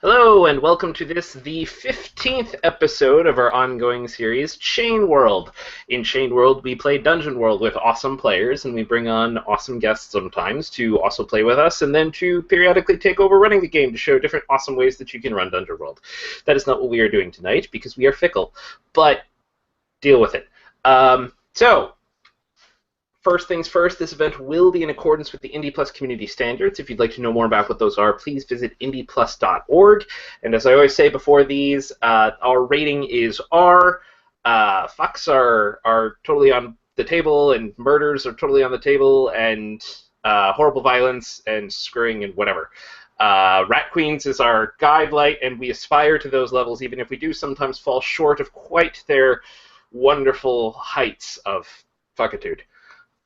Hello, and welcome to the 15th episode of our ongoing series, Chain World. In Chain World, we play Dungeon World with awesome players, and we bring on awesome guests sometimes to also play with us, and then to periodically take over running the game to show different awesome ways that you can run Dungeon World. That is not what we are doing tonight, because we are fickle, but deal with it. First things first, this event will be in accordance with the Indie Plus community standards. If you'd like to know more about what those are, please visit indieplus.org. And as I always say before these, our rating is R. Fucks are totally on the table, and murders are totally on the table, and horrible violence, and screwing, and whatever. Rat Queens is our guide light, and we aspire to those levels, even if we do sometimes fall short of quite their wonderful heights of fuckitude.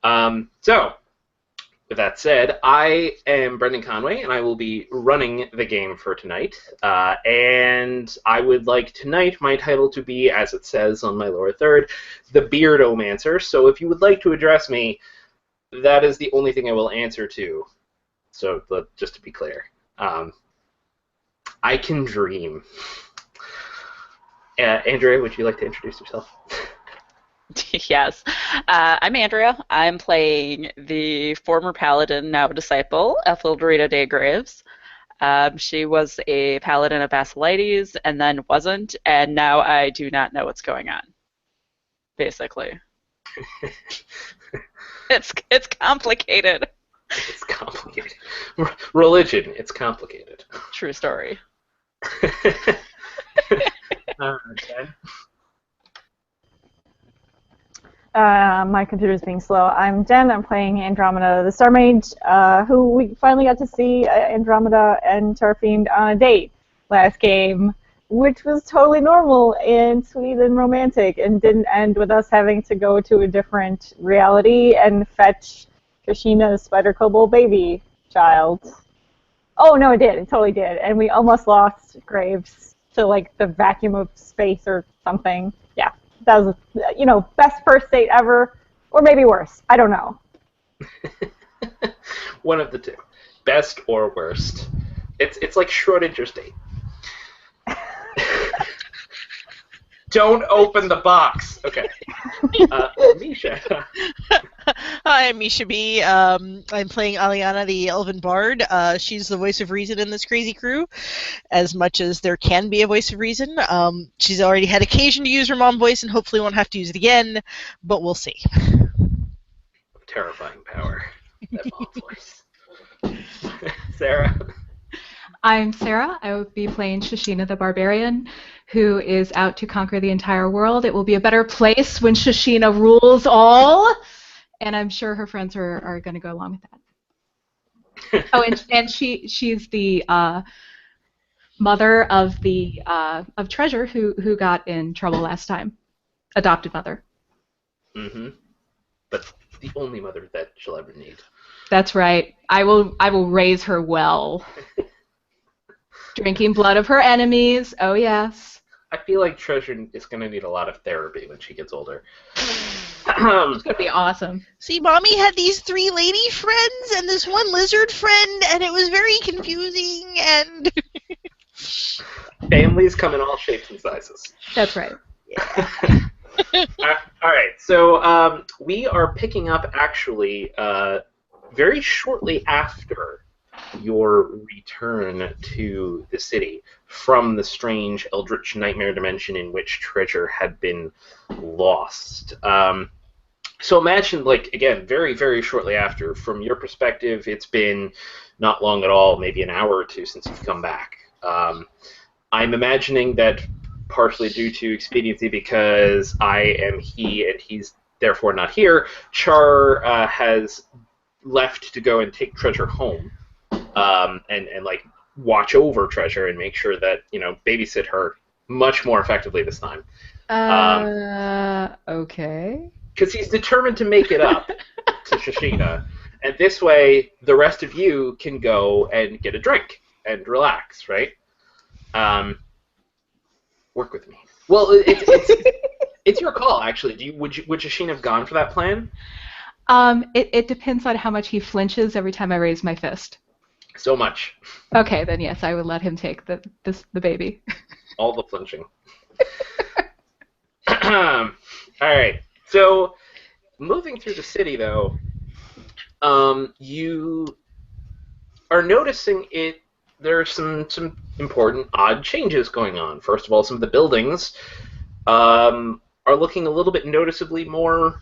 With that said, I am Brendan Conway, and I will be running the game for tonight. And I would like tonight my title to be, as it says on my lower third, the Beardomancer. So if you would like to address me, that is the only thing I will answer to. So just to be clear, I can dream. Andrea, would you like to introduce yourself? Yes. I'm Andrea. I'm playing the former paladin, now disciple, Etheldrina Daygraves. She was a paladin of Basilides and then wasn't, and now I do not know what's going on, basically. It's complicated. It's complicated. Religion, it's complicated. True story. Okay. My computer's being slow. I'm Jen. I'm playing Andromeda, the Star Mage, who we finally got to see Andromeda and Tarfiend on a date last game, which was totally normal and sweet and romantic, and didn't end with us having to go to a different reality and fetch Kashina's spider-kobold baby child. Oh, no, it did. It totally did. And we almost lost Graves to, like, the vacuum of space or something. Yeah. That was, best first date ever, or maybe worse. I don't know. One of the two. Best or worst. It's like Schrodinger's date. Don't open the box. Okay. Misha. Hi, I'm Misha B. I'm playing Aliana the Elven Bard. She's the voice of reason in this crazy crew, as much as there can be a voice of reason. She's already had occasion to use her mom voice and hopefully won't have to use it again, but we'll see. Terrifying power. That mom voice. Sarah. I'm Sarah. I will be playing Shashina the Barbarian, who is out to conquer the entire world. It will be a better place when Shashina rules all, and I'm sure her friends are going to go along with that. Oh, and she's the mother of of Treasure, who got in trouble last time, adopted mother. Mm-hmm. But the only mother that she'll ever need. That's right. I will raise her well. Drinking blood of her enemies. Oh, yes. I feel like Treasure is going to need a lot of therapy when she gets older. It's going to be awesome. See, Mommy had these 3 lady friends and this 1 lizard friend, and it was very confusing, and... Families come in all shapes and sizes. That's right. Yeah. All right, so we are picking up, actually, very shortly after your return to the city from the strange eldritch nightmare dimension in which Treasure had been lost. So imagine, again, very, very shortly after. From your perspective, it's been not long at all, maybe an hour or two since you've come back. I'm imagining that partially due to expediency, because I am he and he's therefore not here, Char has left to go and take Treasure home. And watch over Treasure and make sure that, babysit her much more effectively this time. Okay. Because he's determined to make it up to Shashina, and this way the rest of you can go and get a drink and relax, right? Work with me. Well, it's your call, actually. Would Shashina have gone for that plan? It depends on how much he flinches every time I raise my fist. So much. Okay, then yes, I would let him take the baby. All the flinching. All right. So, moving through the city, though, you are noticing there are some important odd changes going on. First of all, some of the buildings are looking a little bit noticeably more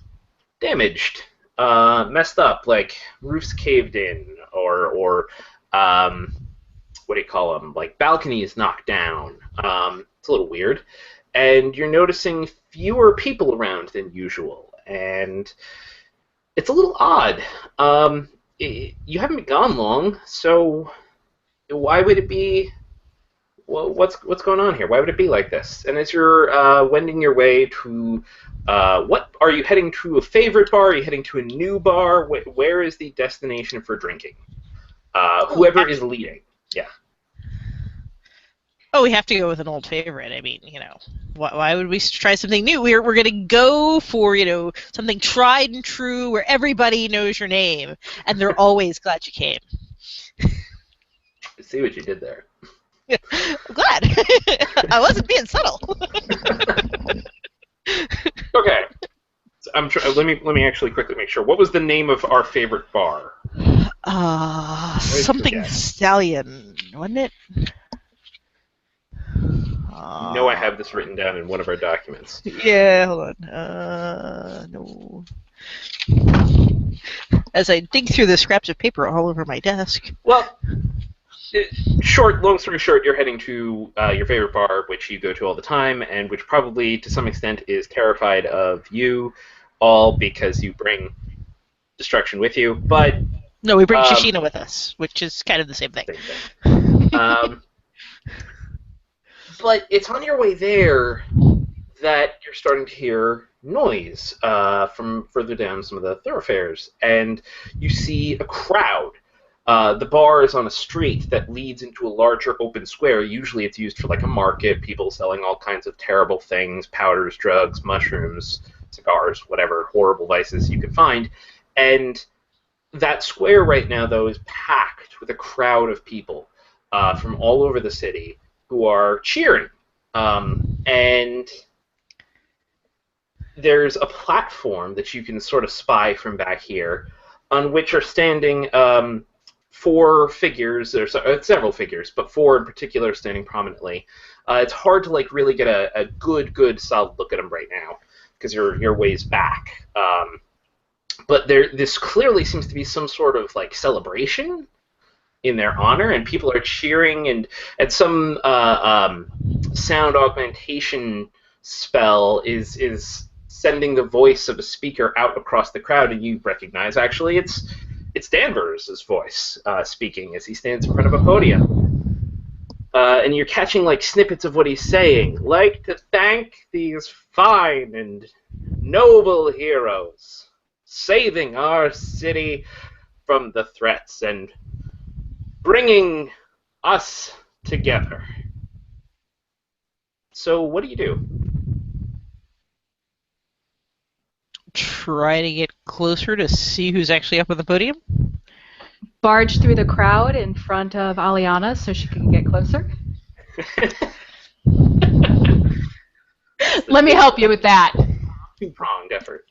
damaged, messed up, like roofs caved in, or what do you call them? Like balconies knocked down. It's a little weird. And you're noticing fewer people around than usual, and it's a little odd. You haven't been gone long, so why would it be? Well, what's going on here? Why would it be like this? And as you're wending your way to, what are you heading to? A favorite bar? Are you heading to a new bar? Where is the destination for drinking? Whoever is leading. Yeah. Oh, we have to go with an old favorite. I mean, why would we try something new? We're going to go for, something tried and true where everybody knows your name and they're always glad you came. I see what you did there. I'm glad. I wasn't being subtle. Okay. So let me actually quickly make sure. What was the name of our favorite bar? Something Stallion, wasn't it? No, I have this written down in one of our documents. Yeah, hold on. No. As I dig through the scraps of paper all over my desk. Well, long story short, you're heading to your favorite bar, which you go to all the time, and which probably, to some extent, is terrified of you all because you bring destruction with you. But no, we bring Shishina with us, which is kind of the same thing. But it's on your way there that you're starting to hear noise from further down some of the thoroughfares, and you see a crowd. The bar is on a street that leads into a larger open square. Usually it's used for like a market, people selling all kinds of terrible things, powders, drugs, mushrooms, cigars, whatever horrible vices you can find. And that square right now, though, is packed with a crowd of people from all over the city who are cheering. And there's a platform that you can sort of spy from back here on which are standing four figures. There's several figures, but four in particular standing prominently. It's hard to like really get a good solid look at them right now because you're ways back. But this clearly seems to be some sort of like celebration in their honor, and people are cheering, and some sound augmentation spell is sending the voice of a speaker out across the crowd, and you recognize actually it's Danvers' voice speaking as he stands in front of a podium. And you're catching like snippets of what he's saying. Like to thank these fine and noble heroes, saving our city from the threats and bringing us together. So what do? Try to get closer to see who's actually up on the podium? Barge through the crowd in front of Aliana so she can get closer. Let me help you with that. Two-pronged effort.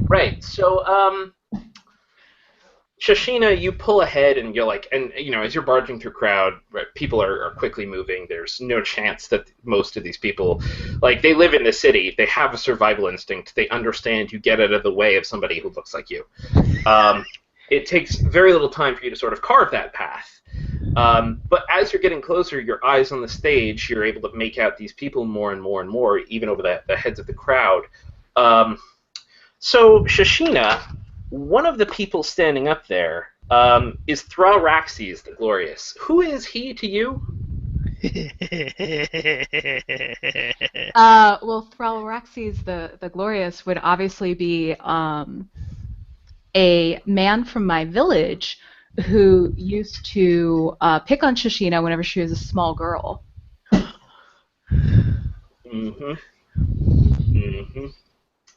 Right, so, Shishina, you pull ahead and you're like, and as you're barging through crowd, right, people are quickly moving. There's no chance that most of these people, like, they live in the city. They have a survival instinct. They understand you get out of the way of somebody who looks like you. It takes very little time for you to sort of carve that path. But as you're getting closer, your eyes on the stage, you're able to make out these people more and more and more, even over the heads of the crowd. So, Shishina, one of the people standing up there is Thralraxes the Glorious. Who is he to you? Well, Thralraxes the Glorious would obviously be a man from my village who used to pick on Shishina whenever she was a small girl.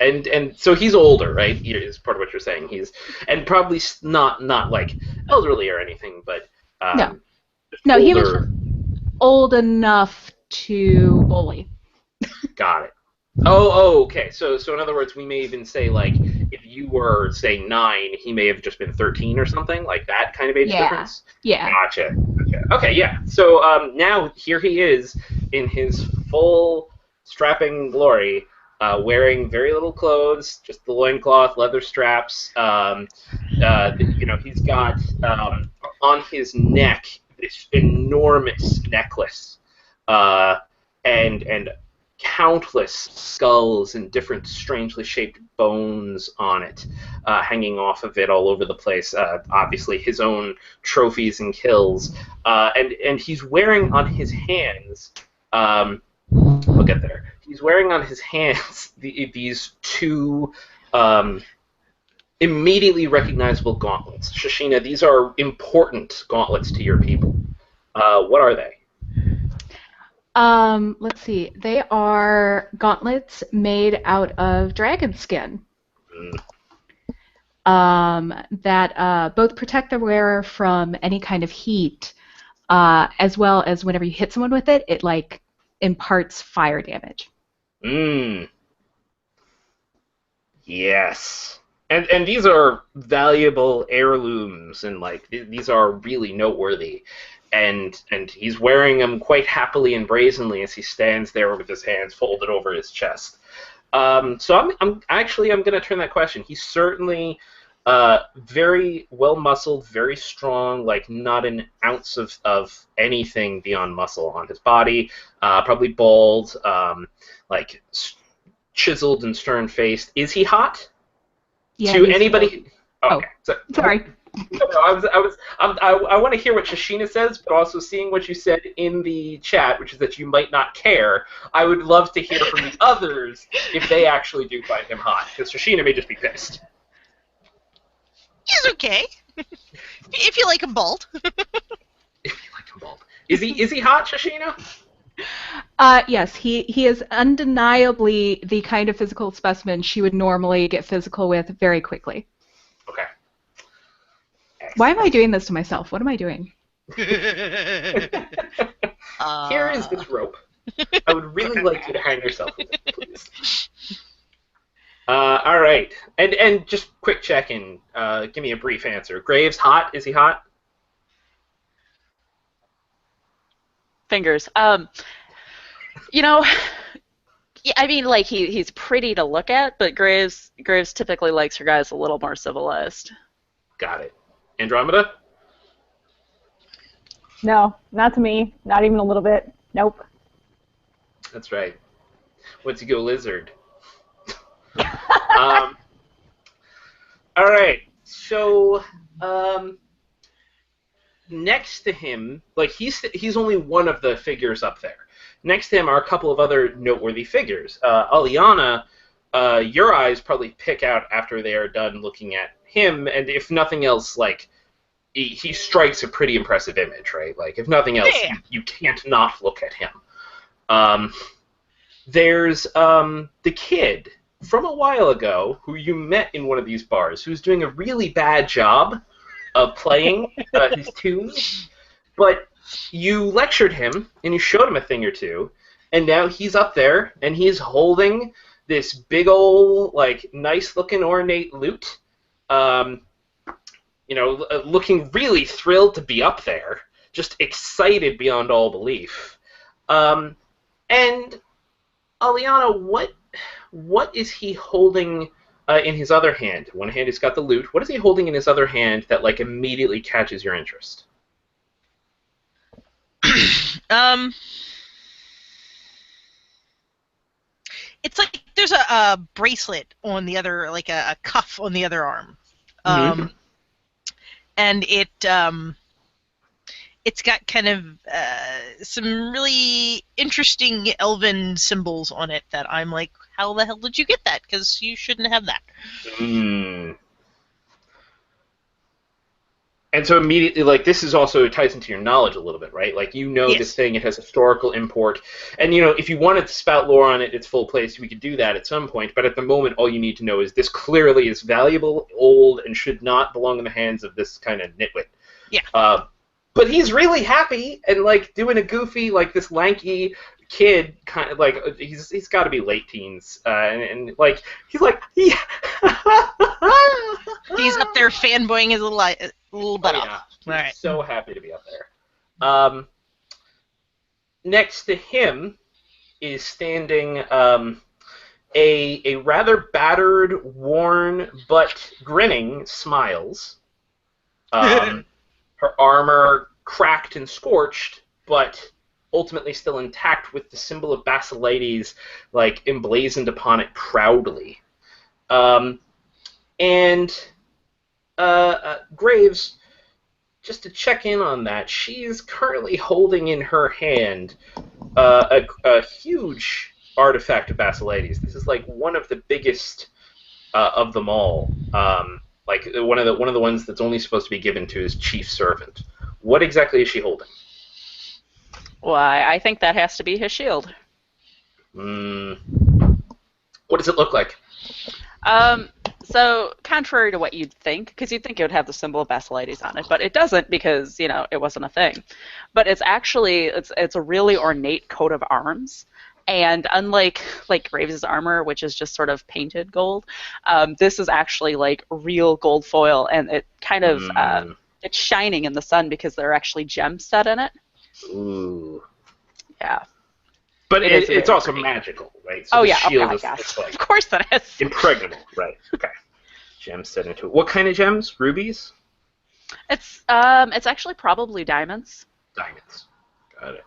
And so he's older, right? Is part of what you're saying. And probably not like elderly or anything, but No, he was older. just old enough to bully. Got it. Oh, okay. So in other words, we may even say like if you were say 9, he may have just been 13 or something like that kind of age difference. Yeah. Gotcha. Okay, yeah. So now here he is in his full strapping glory, wearing very little clothes, just the loincloth, leather straps. He's got on his neck this enormous necklace, and countless skulls and different strangely shaped bones on it, hanging off of it all over the place. Obviously, his own trophies and kills, and he's wearing on his hands. We'll get there. He's wearing on his hands these 2 immediately recognizable gauntlets. Shashina, these are important gauntlets to your people. What are they? Let's see. They are gauntlets made out of dragon skin. That both protect the wearer from any kind of heat, as well as whenever you hit someone with it, it like imparts fire damage. Yes. And these are valuable heirlooms, and like these are really noteworthy. And he's wearing them quite happily and brazenly as he stands there with his hands folded over his chest. So I'm going to turn that question. He's certainly very well muscled, very strong, like not an ounce of anything beyond muscle on his body. Probably bald, like chiseled and stern faced. Is he hot? Yeah, To anybody? Oh, okay. So, sorry. No, I want to hear what Shashina says, but also seeing what you said in the chat, which is that you might not care. I would love to hear from the others if they actually do find him hot, because Shashina may just be pissed. He's okay. If you like him bald. If you like him bald. Is he hot, Shashina? Yes, he is undeniably the kind of physical specimen she would normally get physical with very quickly. Okay. Why am I doing this to myself? What am I doing? Here is this rope. I would really like you to hang yourself with it, please. All right. And just quick check-in. Give me a brief answer. Graves, hot? Is he hot? Fingers. I mean, like he's pretty to look at, but Graves typically likes her guys a little more civilized. Got it. Andromeda? No, not to me. Not even a little bit. Nope. That's right. Once you go lizard. All right. So next to him, like he's only one of the figures up there. Next to him are a couple of other noteworthy figures. Aliana, your eyes probably pick out after they are done looking at him, and if nothing else, like he strikes a pretty impressive image, right? Like if nothing else, you can't not look at him. There's the kid from a while ago who you met in one of these bars, who's doing a really bad job of playing his tunes, but you lectured him and you showed him a thing or two, and now he's up there and he's holding this big old, like, nice-looking ornate lute. Looking really thrilled to be up there, just excited beyond all belief. And Aliana, what is he holding in his other hand? One hand he's got the lute. What is he holding in his other hand that like immediately catches your interest? It's like there's a bracelet on the other, like a cuff on the other arm. And it's got kind of some really interesting elven symbols on it that I'm like, how the hell did you get that? Because you shouldn't have that. And so immediately, like, this is also ties into your knowledge a little bit, right? Like, you know Yes. this thing, it has historical import. And, you know, if you wanted to spout lore on it, its full place, we could do that at some point. But at the moment, all you need to know is this clearly is valuable, old, and should not belong in the hands of this kind of nitwit. Yeah. But he's really happy and, like, doing a goofy, like, this lanky kid kind of, like, he's got to be late teens. And, like, he's like, yeah. He's up there fanboying his little butt off. He's All right. so happy to be up there. Next to him is standing a rather battered, worn, but grinning Smiles. Her armor cracked and scorched, but ultimately still intact with the symbol of Basilides, like, emblazoned upon it proudly. Graves, just to check in on that, she's currently holding in her hand a huge artifact of Basilides. This is like one of the biggest of them all. Like one of the ones that's only supposed to be given to his chief servant. What exactly is she holding? Why, I think that has to be his shield. What does it look like? So, contrary to what you'd think, because you'd think it would have the symbol of Basilides on it, but it doesn't because, you know, it wasn't a thing. But it's actually, it's a really ornate coat of arms. And unlike, like, Graves' armor, which is just sort of painted gold, this is actually, like, real gold foil, and it kind of, it's shining in the sun because there are actually gems set in it. Ooh. Yeah. But it's very also pretty. magical, right? So Oh, the yeah, shield okay, is yes. it's like Of course it is. impregnable, right? Okay. Gems set into it. What kind of gems? Rubies? It's actually probably diamonds. Diamonds. Got it.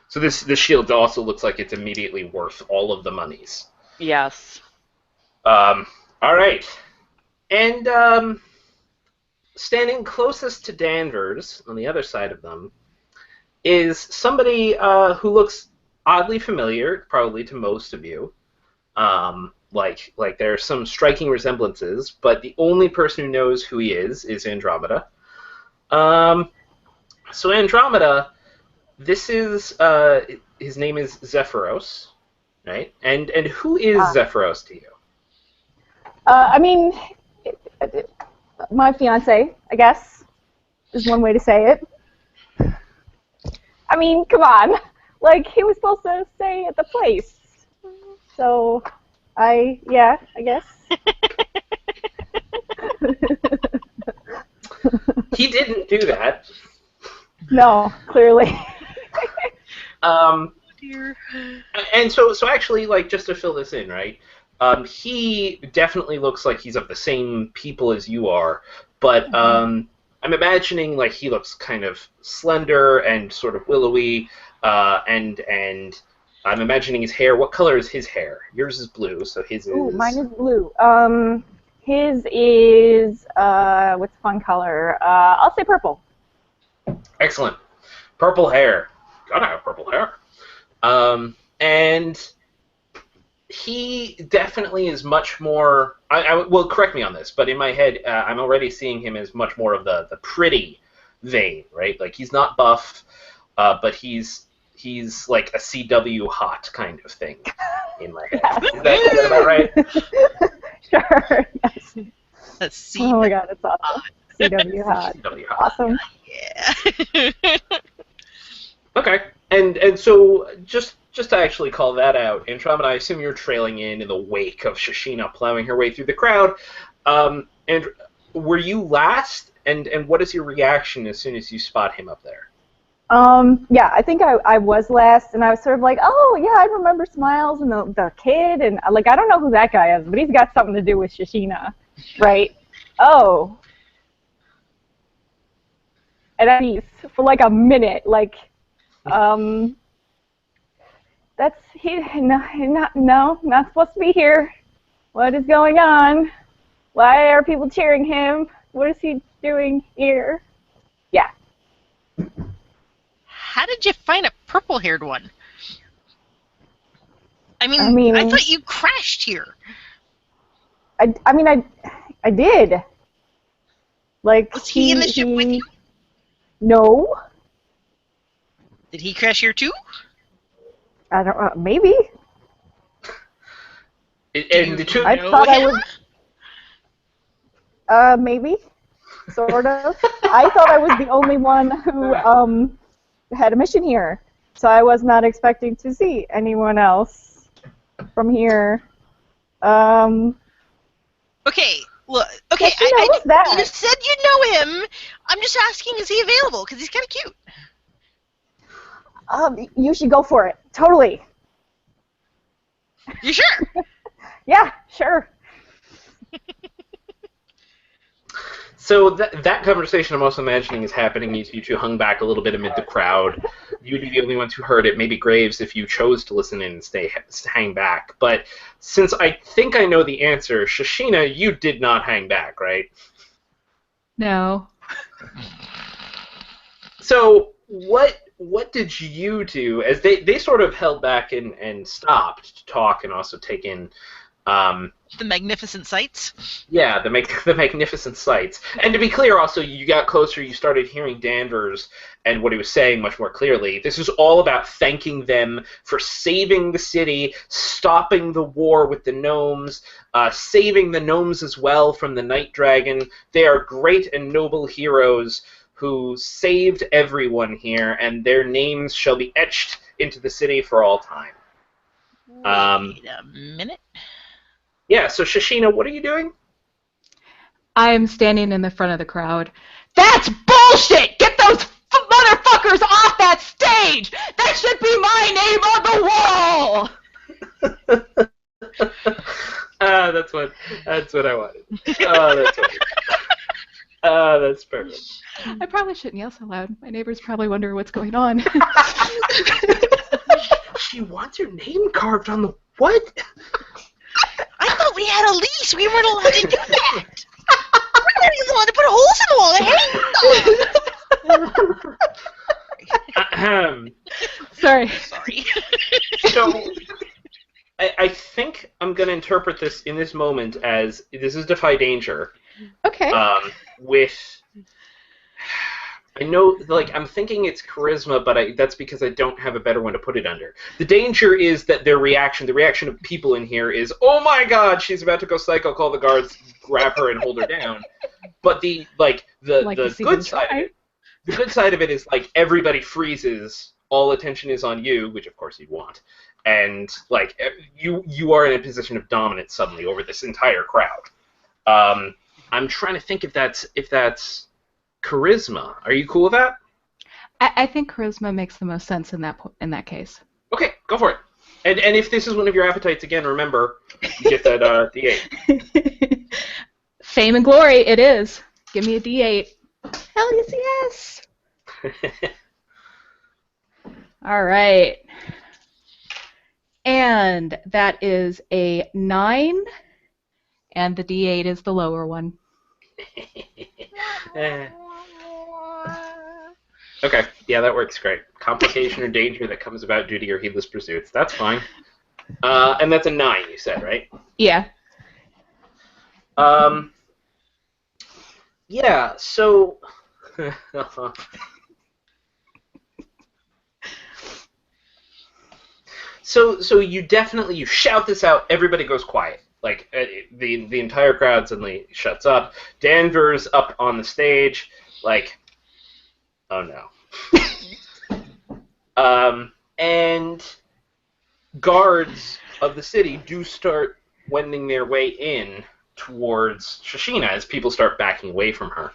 So this shield also looks like it's immediately worth all of the monies. Yes. All right. And standing closest to Danvers, on the other side of them, is somebody who looks oddly familiar, probably to most of you. Like there are some striking resemblances, but the only person who knows who he is Andromeda. So Andromeda, this is his name is Zephyros, right? And who is Zephyros to you? I mean, my fiance, I guess, is one way to say it. I mean, come on. Like, he was supposed to stay at the place. So, I guess. He didn't do that. No, clearly. Dear. And so actually, like, just to fill this in, right? He definitely looks like he's of the same people as you are, but I'm imagining like he looks kind of slender and sort of willowy, and I'm imagining his hair. What color is his hair? Yours is blue, so his is. Ooh, mine is blue. His is what's fun color? I'll say purple. Excellent. Purple hair. Gotta have purple hair. And he definitely is much more. Well, correct me on this, but in my head, I'm already seeing him as much more of the pretty vein, right? Like he's not buff, but he's like a CW hot kind of thing in my head. Yes. Is that about right? Sure. Yes. Let's see. Oh my God, it's awesome. CW hot. CW hot. Awesome. Yeah. Okay, and so just to actually call that out, Andromeda, I assume you're trailing in the wake of Shashina plowing her way through the crowd. And were you last? And what is your reaction as soon as you spot him up there? Yeah, I think I was last, and I was sort of like, oh yeah, I remember Smiles and the kid, and like I don't know who that guy is, but he's got something to do with Shashina, right? Oh. And then for like a minute, like. That's not supposed to be here. What is going on? Why are people cheering him? What is he doing here? Yeah. How did you find a purple-haired one? I mean, I thought you crashed here. I did. Like, Was he in the ship with you? No. Did he crash here too? I don't know. Maybe. And the two. I know thought I him? was. Maybe. Sort of. I thought I was the only one who had a mission here, so I was not expecting to see anyone else from here. Okay, look. Okay, Yes, you know, who's that? you said you know him. I'm just asking, is he available? Because he's kind of cute. You should go for it. Totally. You sure? Yeah, sure. So that conversation I'm also imagining is happening. You two hung back a little bit amid the crowd. You'd be the only ones who heard it. Maybe Graves, if you chose to listen in and hang back. But since I think I know the answer, Shashina, you did not hang back, right? No. So what did you do as they sort of held back and stopped to talk and also take in The magnificent sights. yeah, the magnificent sights. And to be clear, also, you got closer, you started hearing Danvers and what he was saying much more clearly. This is all about thanking them for saving the city, stopping the war with the gnomes, saving the gnomes as well from the Night Dragon. They are great and noble heroes who saved everyone here, and their names shall be etched into the city for all time. Wait a minute. Yeah, so Shashina, what are you doing? I'm standing in the front of the crowd. That's bullshit! Get those motherfuckers off that stage! That should be my name on the wall! That's what I wanted. That's perfect. I probably shouldn't yell so loud. My neighbors probably wonder what's going on. She wants her name carved on the what? I thought we had a lease. We weren't allowed to do that. We're not even allowed to put holes in the wall to hang them. Sorry. Sorry. So, I think I'm going to interpret this in this moment as this is Defy Danger. Okay. With, I know, like, I'm thinking it's charisma, but that's because I don't have a better one to put it under. The danger is that the reaction of people in here is, oh my god, she's about to go psycho, call the guards, grab her, and hold her down. But the good side of it, the good side of it is, like, everybody freezes, all attention is on you, which of course you'd want, and, like, you are in a position of dominance suddenly over this entire crowd. I'm trying to think if that's charisma. Are you cool with that? I think charisma makes the most sense in that case. Okay, go for it. And if this is one of your appetites again, remember, you get that D8. Fame and glory, it is. Give me a D8. Hell yes. All right. And that is a 9, and the D8 is the lower one. Okay, yeah, that works great. Complication or danger that comes about due to your heedless pursuits. That's fine. And that's a 9, you said, right? Yeah. Yeah, so... So you definitely, you shout this out, everybody goes quiet. Like, the entire crowd suddenly shuts up. Danvers up on the stage, like, oh no. And guards of the city do start wending their way in towards Shashina as people start backing away from her.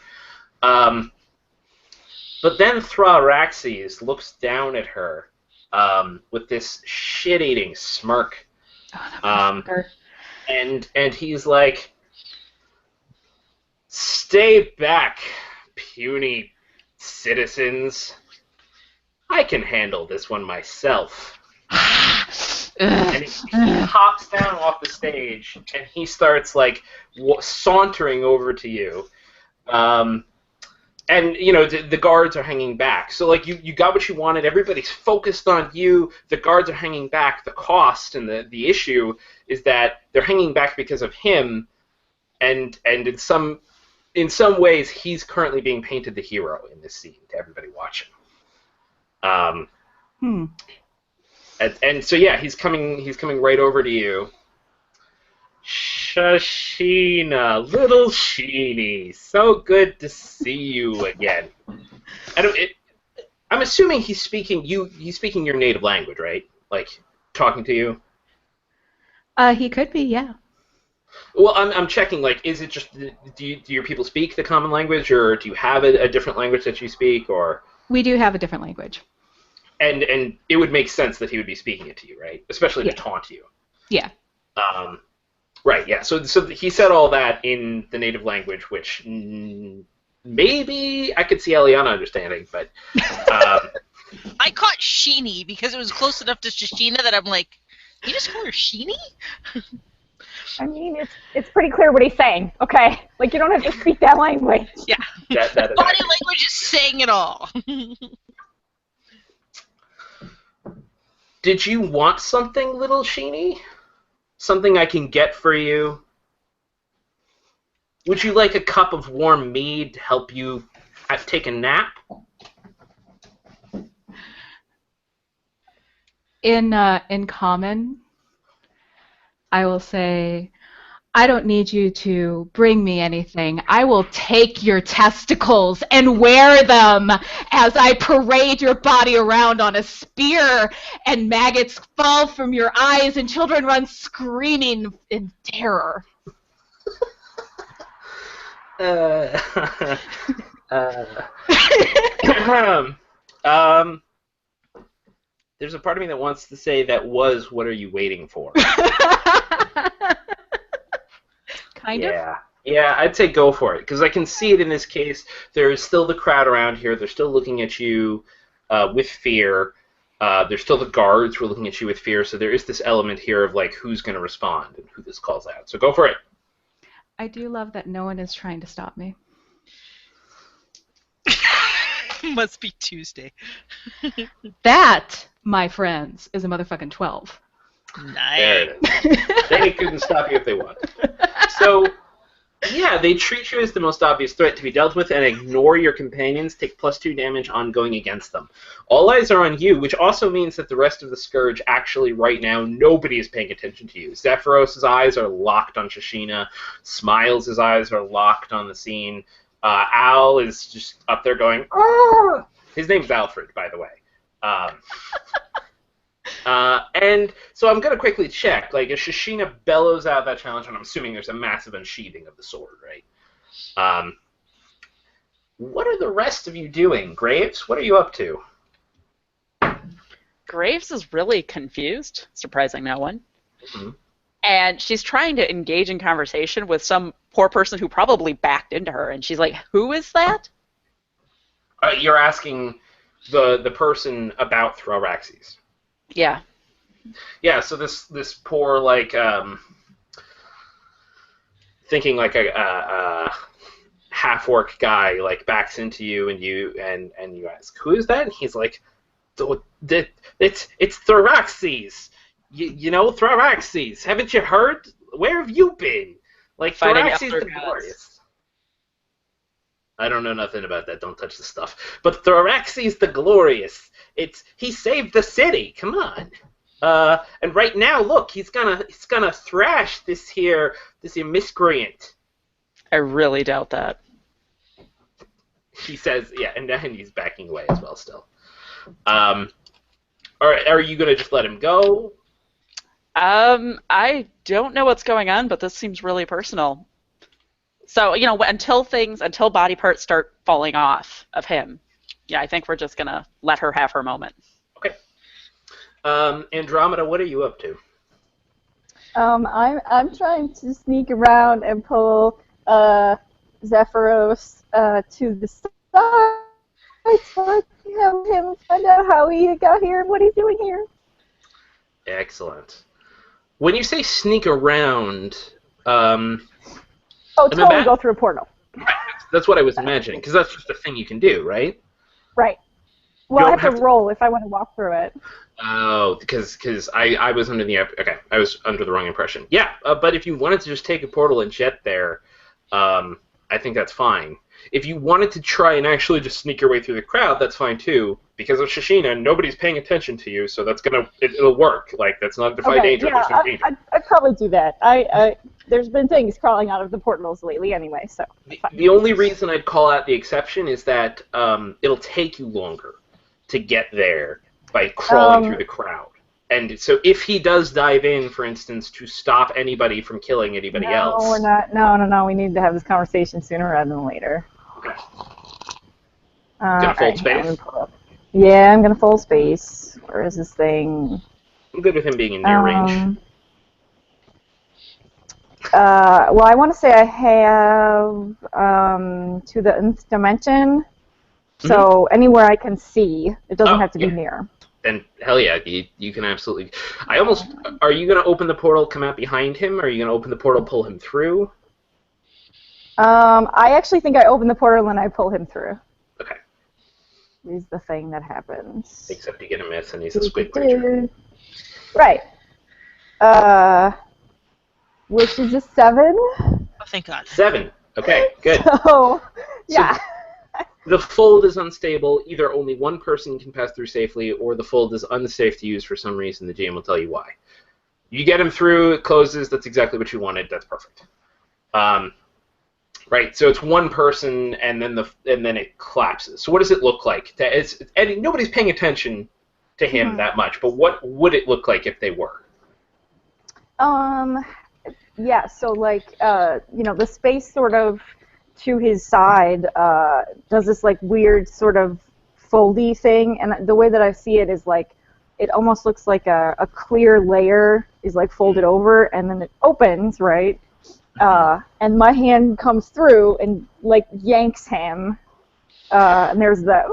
But then Thraxes looks down at her with this shit-eating smirk. And he's like, "Stay back, puny citizens. I can handle this one myself." And he hops down off the stage, and he starts, like, sauntering over to you. And, you know, the guards are hanging back. So, like, you got what you wanted. Everybody's focused on you. The guards are hanging back. The cost and the issue is that they're hanging back because of him. And in some in some ways, he's currently being painted the hero in this scene to everybody watching. And so yeah, he's coming right over to you. Shashina, little Sheeny, so good to see you again. I'm assuming he's speaking your native language, right? Like talking to you. He could be, yeah. Well, I'm checking. Like, is it just do your people speak the common language, or do you have a different language that you speak, or? We do have a different language. And it would make sense that he would be speaking it to you, right? Especially to taunt you. Yeah. Right. Yeah. So he said all that in the native language, which maybe I could see Aliana understanding, but. I caught Sheeny because it was close enough to Shashina that I'm like, you just call her Sheeny? I mean, it's pretty clear what he's saying, okay? Like, you don't have to speak that language. Yeah. That Body language is saying it all. Did you want something, little Sheeny? Something I can get for you? Would you like a cup of warm mead to help you take a nap? In common, I will say, I don't need you to bring me anything. I will take your testicles and wear them as I parade your body around on a spear, and maggots fall from your eyes and children run screaming in terror. There's a part of me that wants to say that was what are you waiting for? Kind of? Yeah, I'd say go for it, because I can see it in this case. There is still the crowd around here. They're still looking at you with fear. There's still the guards who are looking at you with fear, so there is this element here of, like, who's going to respond and who this calls out. So go for it. I do love that no one is trying to stop me. Must be Tuesday. That, my friends, is a motherfucking 12. Nice. There it is. They couldn't stop you if they wanted. So, yeah, they treat you as the most obvious threat to be dealt with and ignore your companions, take +2 damage on going against them. All eyes are on you, which also means that the rest of the Scourge, actually, right now, nobody is paying attention to you. Zephyros' eyes are locked on Shashina. Smiles' eyes are locked on the scene. Al is just up there going, "Arr!" His name's Alfred, by the way. And so I'm going to quickly check. Like, if Shashina bellows out that challenge, and I'm assuming there's a massive unsheathing of the sword, right? What are the rest of you doing? Graves, what are you up to? Graves is really confused, surprising no one. Mm-hmm. And she's trying to engage in conversation with some poor person who probably backed into her, and she's like, who is that? You're asking the person about Thrauraxes. Yeah. Yeah, so this poor, like, thinking like a half-orc guy, like, backs into you, and you ask, who is that? And he's like, it's Thrauraxes. You know, Thrauraxes. Haven't you heard? Where have you been? Like, Fighting Thrauraxes elder the gods. Glorious. I don't know nothing about that. Don't touch the stuff. But Thrauraxes the Glorious. He saved the city. Come on. And right now, look, he's gonna thrash this here miscreant. I really doubt that. He says, yeah, and he's backing away as well still. Are you gonna just let him go? I don't know what's going on, but this seems really personal. So, you know, until body parts start falling off of him, yeah, I think we're just gonna let her have her moment. Okay. Andromeda, what are you up to? I'm trying to sneak around and pull Zephyros to the side so I can have him find out how he got here and what he's doing here. Excellent. When you say sneak around, Totally go through a portal. That's what I was imagining, because that's just a thing you can do, right? Right. Well, I don't have to roll if I want to walk through it. Oh, because I was under the I was under the wrong impression. Yeah, but if you wanted to just take a portal and jet there, I think that's fine. If you wanted to try and actually just sneak your way through the crowd, that's fine too. Because of Shishina, nobody's paying attention to you, so that's it'll work. Like, that's not defy danger. Yeah, There's no danger. I'd probably do that. There's been things crawling out of the portals lately anyway, so. The only reason I'd call out the exception is that it'll take you longer to get there by crawling through the crowd. And so if he does dive in, for instance, to stop anybody from killing anybody else... No, we're not. No. We need to have this conversation sooner rather than later. Okay. Gonna fold space? Yeah, I'm gonna fold space. Where is this thing? I'm good with him being in near range. Well, I want to say I have to the nth dimension, so anywhere I can see. It doesn't have to be near. Then hell yeah, you can absolutely. Are you gonna open the portal, come out behind him, or are you gonna open the portal, pull him through? I actually think I open the portal and I pull him through. Okay. Is the thing that happens. Except you get a miss and he's a squid creature. Right. Which is a 7. Oh, thank God. 7. Okay, good. So, yeah. So, the fold is unstable. Either only one person can pass through safely, or the fold is unsafe to use for some reason. The GM will tell you why. You get him through, it closes, that's exactly what you wanted, that's perfect. Right, so it's one person, and then it collapses. So what does it look like? And nobody's paying attention to him that much, but what would it look like if they were? Yeah, so like, the space sort of to his side does this like weird sort of foldy thing, and the way that I see it is like, it almost looks like a clear layer is like folded over, and then it opens, right? And my hand comes through and like yanks him, and there's the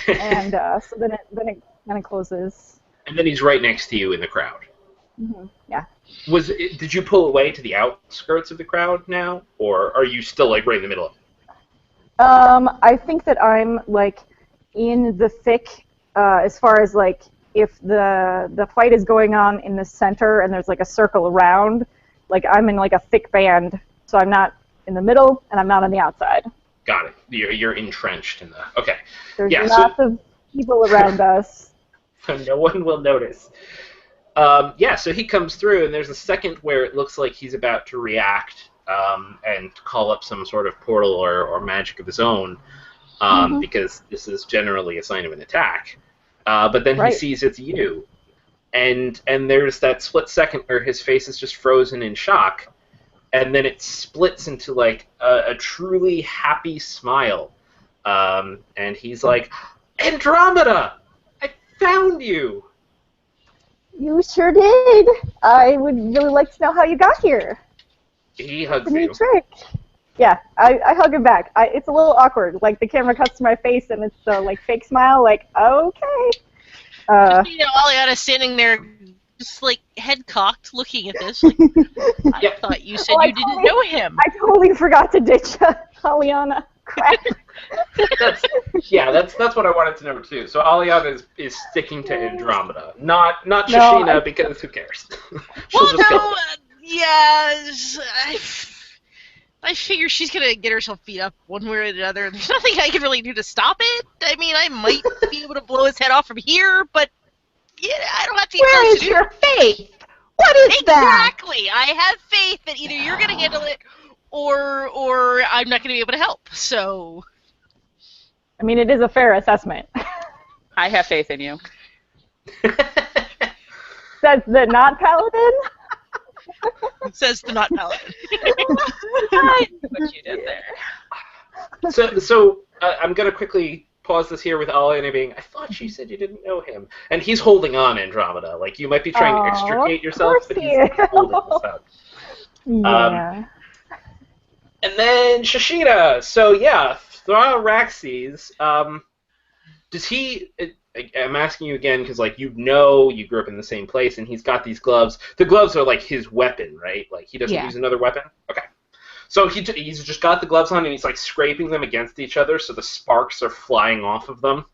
and so then it kind of closes. And then he's right next to you in the crowd. Yeah. Did you pull away to the outskirts of the crowd now, or are you still like right in the middle of it? I think that I'm like in the thick, as far as like if the fight is going on in the center and there's like a circle around. Like, I'm in, like, a thick band, so I'm not in the middle, and I'm not on the outside. Got it. You're entrenched in the... Okay. There's lots of people around us. So no one will notice. So he comes through, and there's a second where it looks like he's about to react and call up some sort of portal or magic of his own, because this is generally a sign of an attack. But then he sees it's you. And there's that split second where his face is just frozen in shock, and then it splits into like a truly happy smile, and he's like, "Andromeda, I found you." You sure did. I would really like to know how you got here. He hugs It's a you. neat trick. Yeah, I hug him back. It's a little awkward. Like the camera cuts to my face, and it's the like fake smile. Like, okay. Aliana standing there, just like head cocked, looking at this. Like, I thought you said you didn't know him. I totally forgot to ditch Aliana. Crap. That's what I wanted to know too. So Aliana is sticking to Andromeda, not Shishina, because who cares? I figure she's gonna get herself beat up one way or the other. There's nothing I can really do to stop it. I mean, I might be able to blow his head off from here, but I don't have to. Where is your faith? What is that? Exactly. I have faith that either you're gonna handle it, or I'm not gonna be able to help. So. I mean, it is a fair assessment. I have faith in you. Says the not paladin. Says the not paladin. I see what you did there. So I'm gonna quickly pause this here with Aliana being, I thought she said you didn't know him, and he's holding on, Andromeda. Like, you might be trying to extricate yourself, but he's holding this up. Yeah. And then Shishina. So yeah, Thraxes. Does he? I'm asking you again because, like, you grew up in the same place, and he's got these gloves. The gloves are like his weapon, right? Like, he doesn't use another weapon. Okay. So he's just got the gloves on, and he's like scraping them against each other, so the sparks are flying off of them,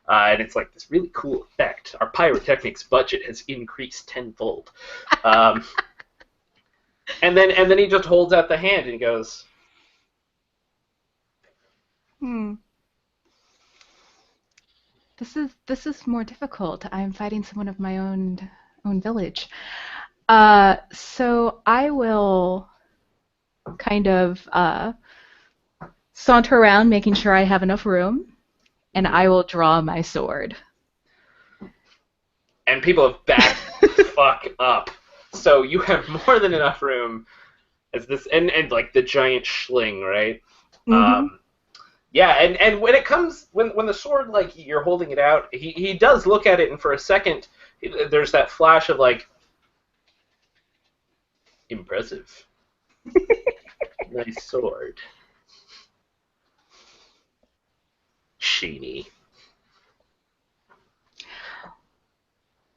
and it's like this really cool effect. Our pyrotechnics budget has increased tenfold. And then he just holds out the hand and he goes, Hmm. This is more difficult. I'm fighting someone of my own village. So I will kind of saunter around, making sure I have enough room, and I will draw my sword. And people have backed the fuck up. So you have more than enough room as this, and like the giant schling, right? Mm-hmm. Yeah, and when it comes, when the sword, like, you're holding it out, he does look at it, and for a second, there's that flash of, like, impressive. Nice sword. Sheeny.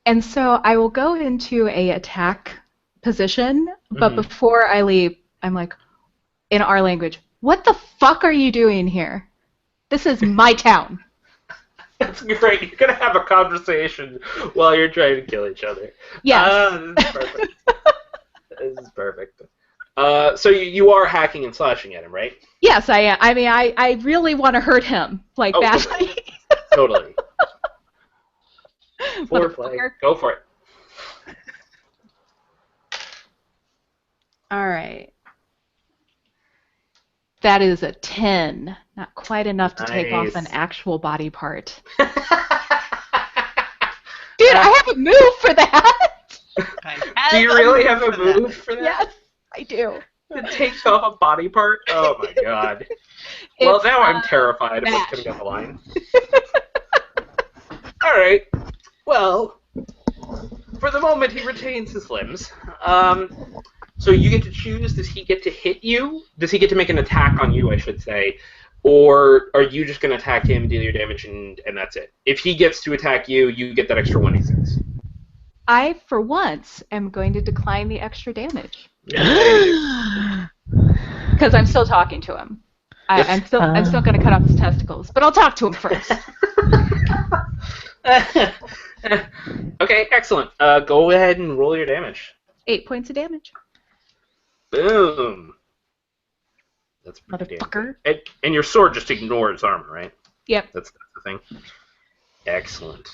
And so I will go into a attack position, but Mhm. before I leap, I'm like, in our language, what the fuck are you doing here? This is my town. That's great. You're going to have a conversation while you're trying to kill each other. Yes. This is perfect. This is perfect. So you are hacking and slashing at him, right? Yes, I am. I mean, I really want to hurt him, like, Oh, badly. Totally. Foreplay. Motherfucker. Go for it. All right. That is a 10. Not quite enough to take off an Nice. actual body part. Dude, I have a move for that. Do you really have a move for that? Yes, I do. It takes off a body part? Oh my god. Well, It's, now I'm terrified of what's mash. coming down the line. Alright. Well, for the moment, he retains his limbs. So you get to choose, does he get to hit you? Does he get to make an attack on you, I should say? Or are you just going to attack him, deal your damage, and that's it? If he gets to attack you, you get that extra 1d6. I, for once, am going to decline the extra damage. Because I'm still talking to him. I'm still going to cut off his testicles, but I'll talk to him first. Okay, excellent. Go ahead and roll your damage. 8 points of damage. Boom. That's pretty Motherfucker. damn. And your sword just ignores armor, right? Yep. That's the thing. Excellent.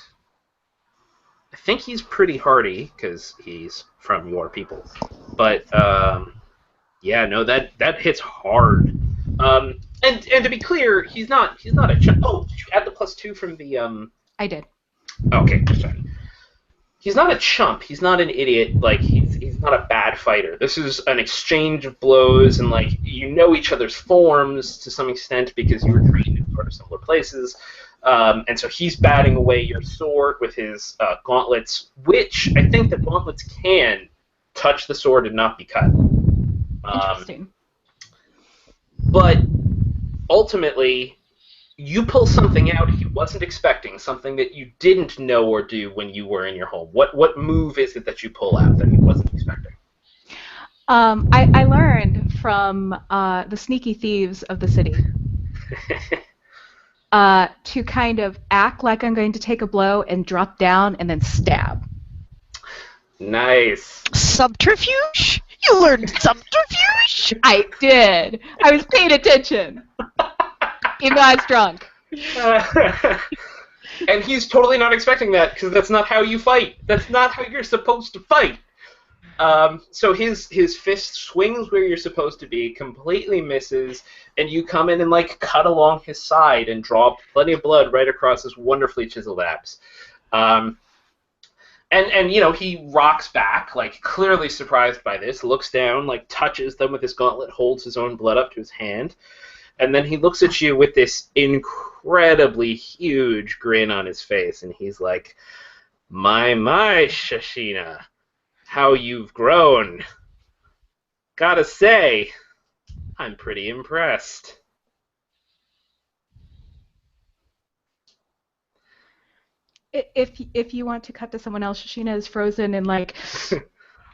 I think he's pretty hardy because he's from your people. But yeah, no, that hits hard. And to be clear, he's not a chump. Oh, did you add the +2 from the I did. Okay, sorry. He's not a chump. He's not an idiot. Like, he's not a bad fighter. This is an exchange of blows, and, like, you know each other's forms to some extent because you were trained in sort of similar places. And so he's batting away your sword with his gauntlets, which I think the gauntlets can touch the sword and not be cut. Interesting. But ultimately, you pull something out he wasn't expecting, something that you didn't know or do when you were in your home. What move is it that you pull out that he wasn't expecting? I learned from the sneaky thieves of the city to kind of act like I'm going to take a blow and drop down and then stab. Nice. Subterfuge? You learned subterfuge? I did. I was paying attention. Even though I was drunk. And he's totally not expecting that because that's not how you fight. That's not how you're supposed to fight. So his fist swings where you're supposed to be, completely misses, and you come in and like cut along his side and draw plenty of blood right across his wonderfully chiseled abs. And you know, he rocks back, like clearly surprised by this, looks down, like touches them with his gauntlet, holds his own blood up to his hand, and then he looks at you with this incredibly huge grin on his face, and he's like, my, Shashina, how you've grown. Gotta say, I'm pretty impressed. If you want to cut to someone else, Shashina is frozen and like,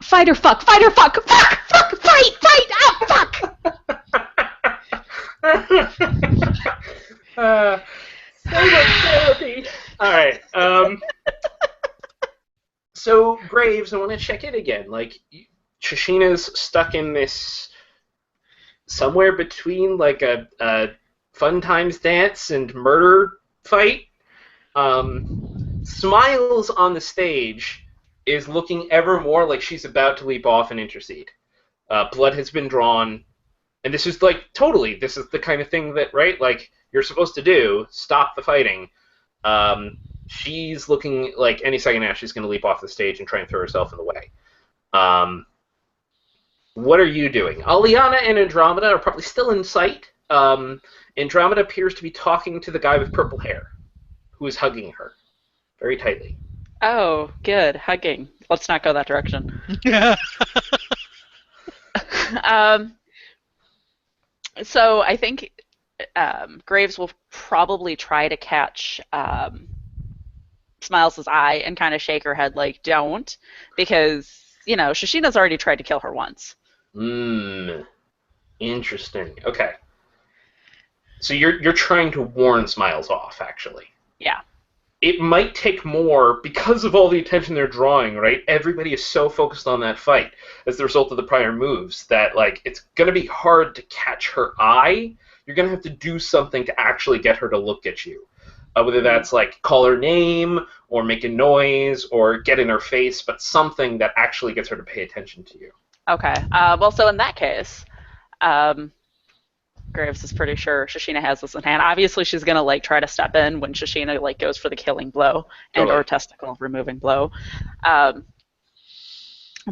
fight or fuck, fight or fuck, fuck, fuck, fight, ah, fuck. So much therapy. All right. So Graves, I want to check it again. Like, Shashina's stuck in this somewhere between like a fun times dance and murder fight. Smiles on the stage is looking ever more like she's about to leap off and intercede. Blood has been drawn, and this is like totally. This is the kind of thing that like you're supposed to do. Stop the fighting. She's looking like any second now she's going to leap off the stage and try and throw herself in the way. What are you doing? Aliana and Andromeda are probably still in sight. Andromeda appears to be talking to the guy with purple hair, who is hugging her very tightly. Oh, good. Hugging. Let's not go that direction. So I think Graves will probably try to catch Smiles' eye and kind of shake her head like, don't, because, Shashina's already tried to kill her once. Interesting. Okay. So you're trying to warn Smiles off, actually. Yeah. It might take more because of all the attention they're drawing, right? Everybody is so focused on that fight as the result of the prior moves that, like, it's going to be hard to catch her eye. You're going to have to do something to actually get her to look at you. Whether that's, like, call her name or make a noise or get in her face, but something that actually gets her to pay attention to you. Okay. Well, so in that case, Graves is pretty sure Shashina has this in hand. Obviously, she's going to, like, try to step in when Shashina, like, goes for the killing blow and or testicle removing blow.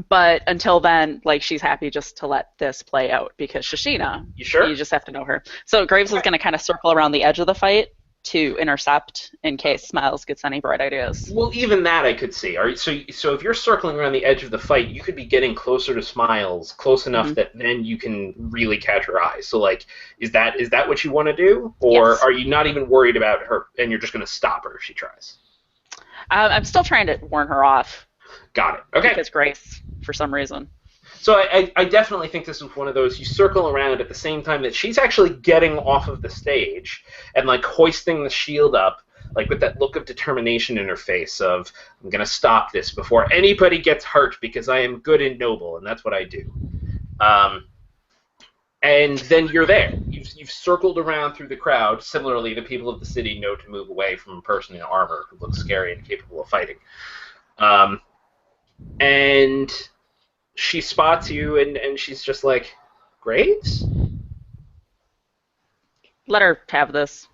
But until then, like, she's happy just to let this play out because Shashina, you sure? You just have to know her. So Graves is going to kind of circle around the edge of the fight to intercept in case Smiles gets any bright ideas. Well, even that I could see. All right, so if you're circling around the edge of the fight, you could be getting closer to Smiles, close enough that then you can really catch her eye. So, like, is that what you want to do? Or yes. Are you not even worried about her and you're just going to stop her if she tries? I'm still trying to warn her off. Got it. Okay. Because Grace, for some reason. So I definitely think this is one of those, you circle around at the same time that she's actually getting off of the stage and, like, hoisting the shield up, like, with that look of determination in her face of, I'm going to stop this before anybody gets hurt because I am good and noble, and that's what I do. And then you're there. You've circled around through the crowd. Similarly, the people of the city know to move away from a person in armor who looks scary and capable of fighting. And she spots you, and she's just like, Graves? Let her have this.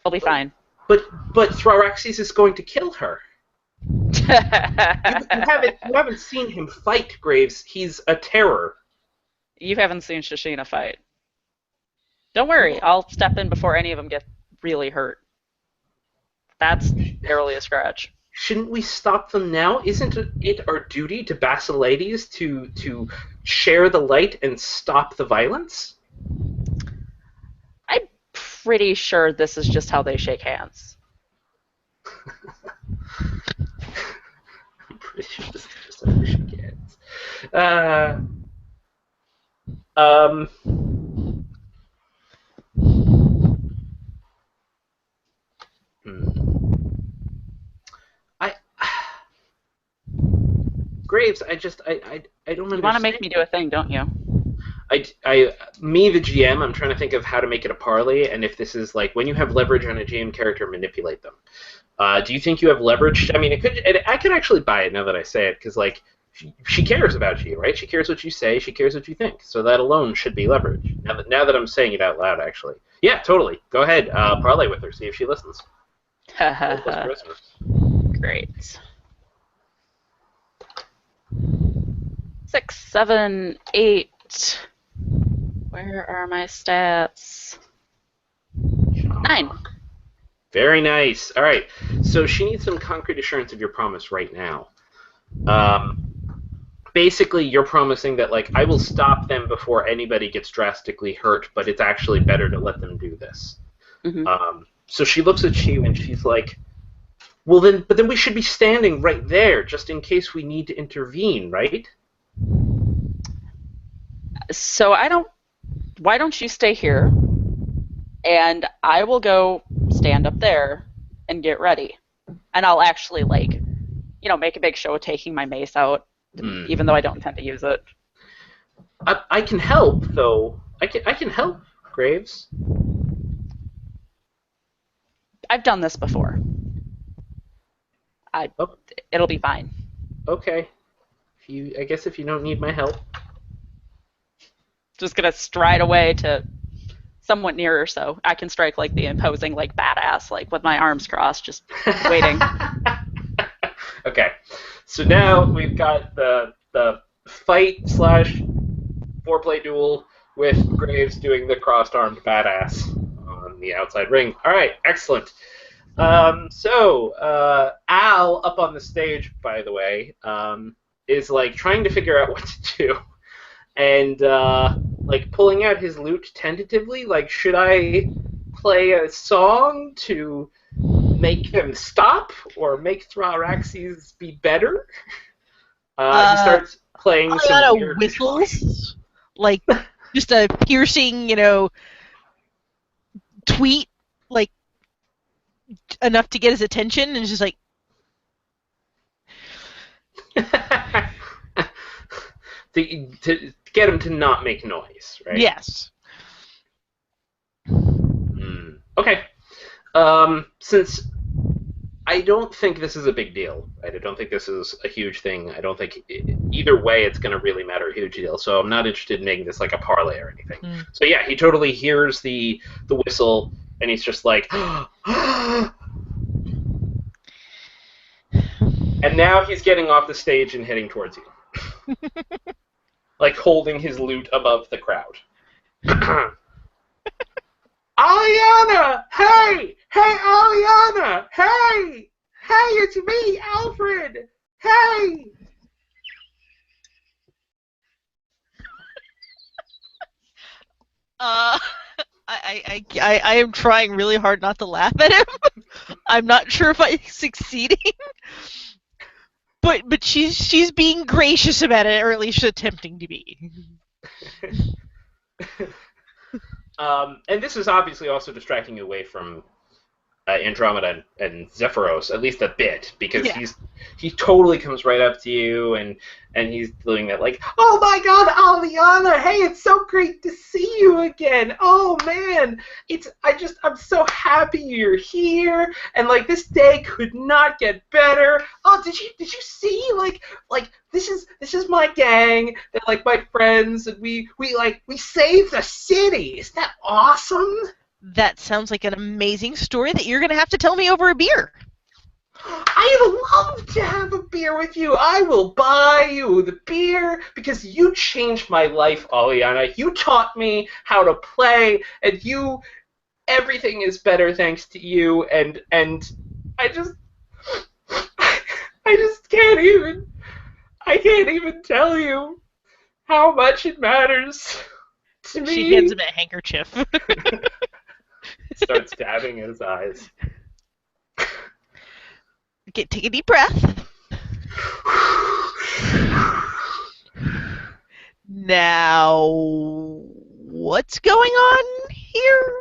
I'll be fine. But Thraxis is going to kill her. you haven't seen him fight, Graves. He's a terror. You haven't seen Shashina fight. Don't worry, I'll step in before any of them get really hurt. That's barely a scratch. Shouldn't we stop them now? Isn't it our duty to Basileides to share the light and stop the violence? I'm pretty sure this is just how they shake hands. I'm pretty sure this is just how they shake hands. Graves, I don't understand. You want to make me do a thing, don't you? Me, the GM, I'm trying to think of how to make it a parlay, and if this is like when you have leverage on a GM character, manipulate them. Do you think you have leverage? I mean, I could actually buy it now that I say it, because like she cares about you, right? She cares what you say, she cares what you think. So that alone should be leverage. Now that I'm saying it out loud, actually. Yeah, totally. Go ahead, parlay with her, see if she listens. Great. 6, 7, 8. Where are my stats? 9. Very nice. All right. So she needs some concrete assurance of your promise right now. Basically, you're promising that, like, I will stop them before anybody gets drastically hurt, but it's actually better to let them do this. Mm-hmm. So she looks at you and she's like, well, then we should be standing right there just in case we need to intervene, right? So why don't you stay here, and I will go stand up there and get ready. And I'll actually, like, make a big show of taking my mace out, even though I don't intend to use it. I can help, though. I can help, Graves. I've done this before. Oh, It'll be fine. okay. I guess if you don't need my help. Just gonna stride away to somewhat nearer so I can strike like the imposing like badass, like with my arms crossed, just waiting. Okay. So now we've got the fight / foreplay duel with Graves doing the crossed-armed badass on the outside ring. All right, excellent. So Al up on the stage, by the way, is like trying to figure out what to do, and like pulling out his lute tentatively. Like, should I play a song to make him stop or make Thraxes be better? He starts playing some weird whistles, like just a piercing, tweet, like enough to get his attention, and just like. to get him to not make noise, right? Yes. Okay. Since I don't think this is a big deal, right? I don't think this is a huge thing. I don't think either way it's going to really matter a huge deal. So I'm not interested in making this like a parlay or anything. So yeah, he totally hears the whistle, and he's just like, and now he's getting off the stage and heading towards you. Like holding his lute above the crowd. Aliana! Hey! Hey, Aliana! Hey! Hey, it's me, Alfred! Hey! I am trying really hard not to laugh at him. I'm not sure if I'm succeeding. But she's being gracious about it, or at least attempting to be. And this is obviously also distracting you away from Andromeda and Zephyros, at least a bit, because he totally comes right up to you, and he's doing that like, oh my God, Aliana, hey, it's so great to see you again. Oh man, I'm so happy you're here, and like this day could not get better. Oh, did you see like this is my gang. They're like my friends, and we saved the city. Isn't that awesome? That sounds like an amazing story that you're going to have to tell me over a beer. I'd love to have a beer with you. I will buy you the beer because you changed my life, Aliana. You taught me how to play, and everything is better thanks to you. And I just can't even tell you how much it matters to me. She hands him a handkerchief. Starts dabbing his eyes. Take a deep breath. Now, what's going on here?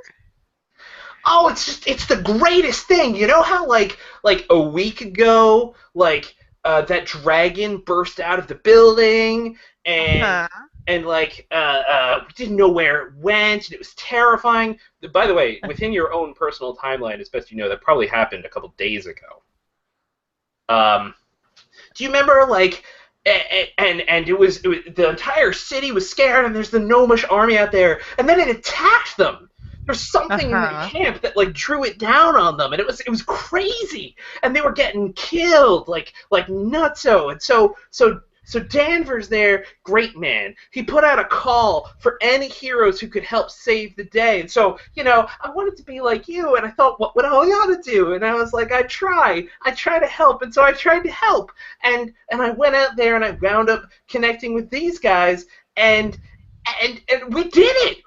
Oh, it's the greatest thing. You know how like a week ago, that dragon burst out of the building, and like we didn't know where it went, and it was terrifying. By the way, within your own personal timeline, as best you know, that probably happened a couple days ago. Do you remember and it was the entire city was scared, and there's the Gnomish army out there, and then it attacked them. There's something in the camp that drew it down on them, and it was crazy, and they were getting killed like nutso, and so Danvers there, great man. He put out a call for any heroes who could help save the day. And so, I wanted to be like you, and I thought, what would Aliana do? And I was like, I try to help. And so I tried to help. And I went out there, and I wound up connecting with these guys, and we did it.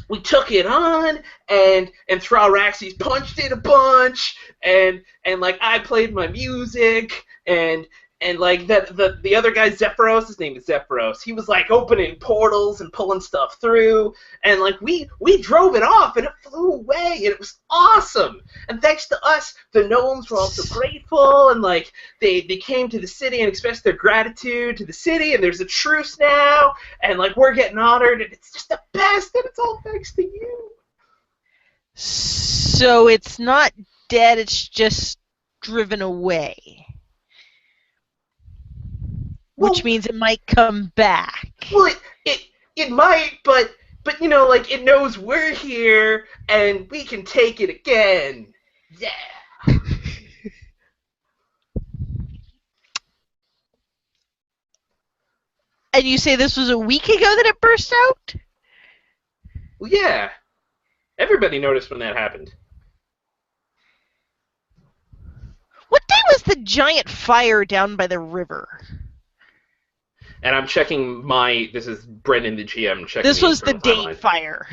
We took it on, and Thraxes punched it a bunch, and I played my music, and And like the other guy, Zephyros, his name is Zephyros, he was like opening portals and pulling stuff through, and like we drove it off and it flew away and it was awesome. And thanks to us, the gnomes were also grateful, and like they came to the city and expressed their gratitude to the city, and there's a truce now, and like we're getting honored, and it's just the best, and it's all thanks to you. So it's not dead, it's just driven away. Which means it might come back. Well, it might, but you know, like it knows we're here and we can take it again. Yeah. And you say this was a week ago that it burst out? Well, yeah. Everybody noticed when that happened. What day was the giant fire down by the river? And I'm checking this is Brendan the GM checking. This was the date fire.